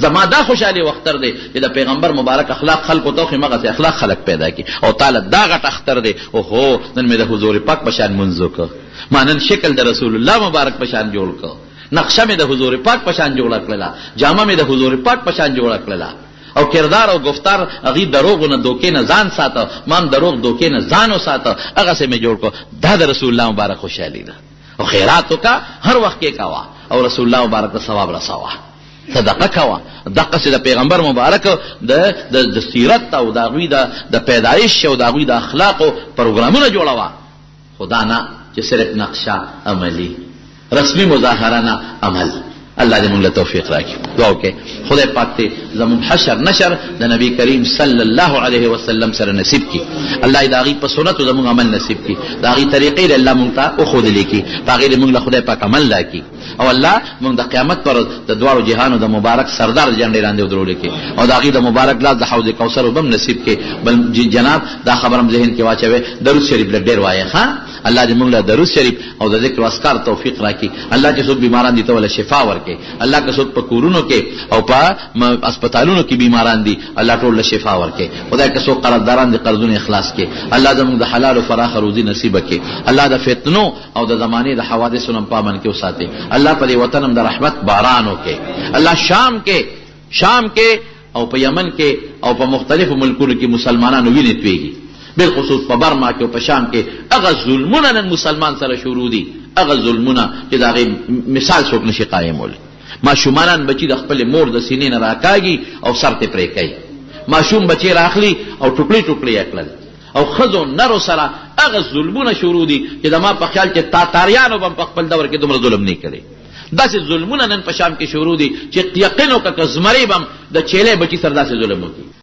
[SPEAKER 2] زما دا خوشالي وختر دی چې د پیغمبر مبارک اخلاق خلکو توخه مغه اخلاق خلق پیدا کی، او تعالی دا غټ اختر دی. او هو نن مې د حضور پاک په شان منځو کو، مانن شکل د رسول الله مبارک په شان جوړ کو، نقشه مې د حضور پاک په شان جوړ کړلا، جامه مې د حضور پاک په شان جوړ کړلا، او کردار او گفتار اغي دروغ نه دوکې نه ځان ساته، مام دروغ دوکې نه ځانو ساته، هغه سه مې جوړ کو. دا د رسول الله مبارک خوشالي ده. او خیراتو کا هر وخت کې کاوه، او رسول الله مبارک ته ثواب رساوه، صدقه کوا. دغه څه د پیغمبر مبارک د سیرت او د غوی د پیدایش او د غوی د اخلاق او پروګرامونه جوړوا، خدا نه چې صرف نقشه عملی رسمي مظاهره نه عمل. الله دې موږ له توفیق راکړي. دعا وکړئ خدای پاک دې زموږ حشر نشر د نبی کریم صلی الله علیه وسلم سره نصیب کړي. الله دې هغې په سنتو زموږ عمل نصیب کړي، د هغې طریقې دې الله موږ ته وښودلې کړي، په هغې دې موږ له خدای پاک عمل راکړي. او الله موږ د قیامت پر د دواړو جهانو د مبارک سردار جنډې لاندې ودرولې کړي، او د هغې د مبارک لاس د حوض کوثر وبم نصیب کړي. بل جناب دا خبرم ذهن کې واچوي، درود شریف لږ ډېر وایه ښه. الله دې موږ له درود شریف او د ذکر او اذکار توفیق راکړي. الله چې څوک بیماران دي ته ول شفا ورکړي. الله که څوک په کورونو کې او په هسپتالونو کې بیماران دي الله ټول له شفا ورکړي. خدای که څوک قرضداران دي قرضونه اخلاص کړي. الله زموږ د حلال او فراخ روزي نصیب کړي. الله د فتنو او د زمانه د حوادثو نه پامن کې وساتي. الله په دې وطن هم د رحمت باران وکړي. الله شام کې او په یمن کې او په مختلفو ملکونو کې مسلمانانو وینې تویږي، بالخصوص په برما کې او په شام کې هغه ظلمونه نن مسلمان سره شروع دي، هغه ظلمونه چې دا غي مثال څوک نشي قائمول. ماشومان بچي د خپل مور د سینې نه راکاږي او سر ته پرې کوي، ماشوم بچي راخلي او ټوکلي ټوکلي اکلل، او خزو نرو سره هغه ظلمونه شروع دي چې زما په خیال چې تاتاریانو به په خپل دور کې دومره ظلم نه کړي. داسې ظلمونه نن په شام کې شروع دي چې یقین وکړه که زمري به هم د چیلې بچي سره داسې ظلم وکړي.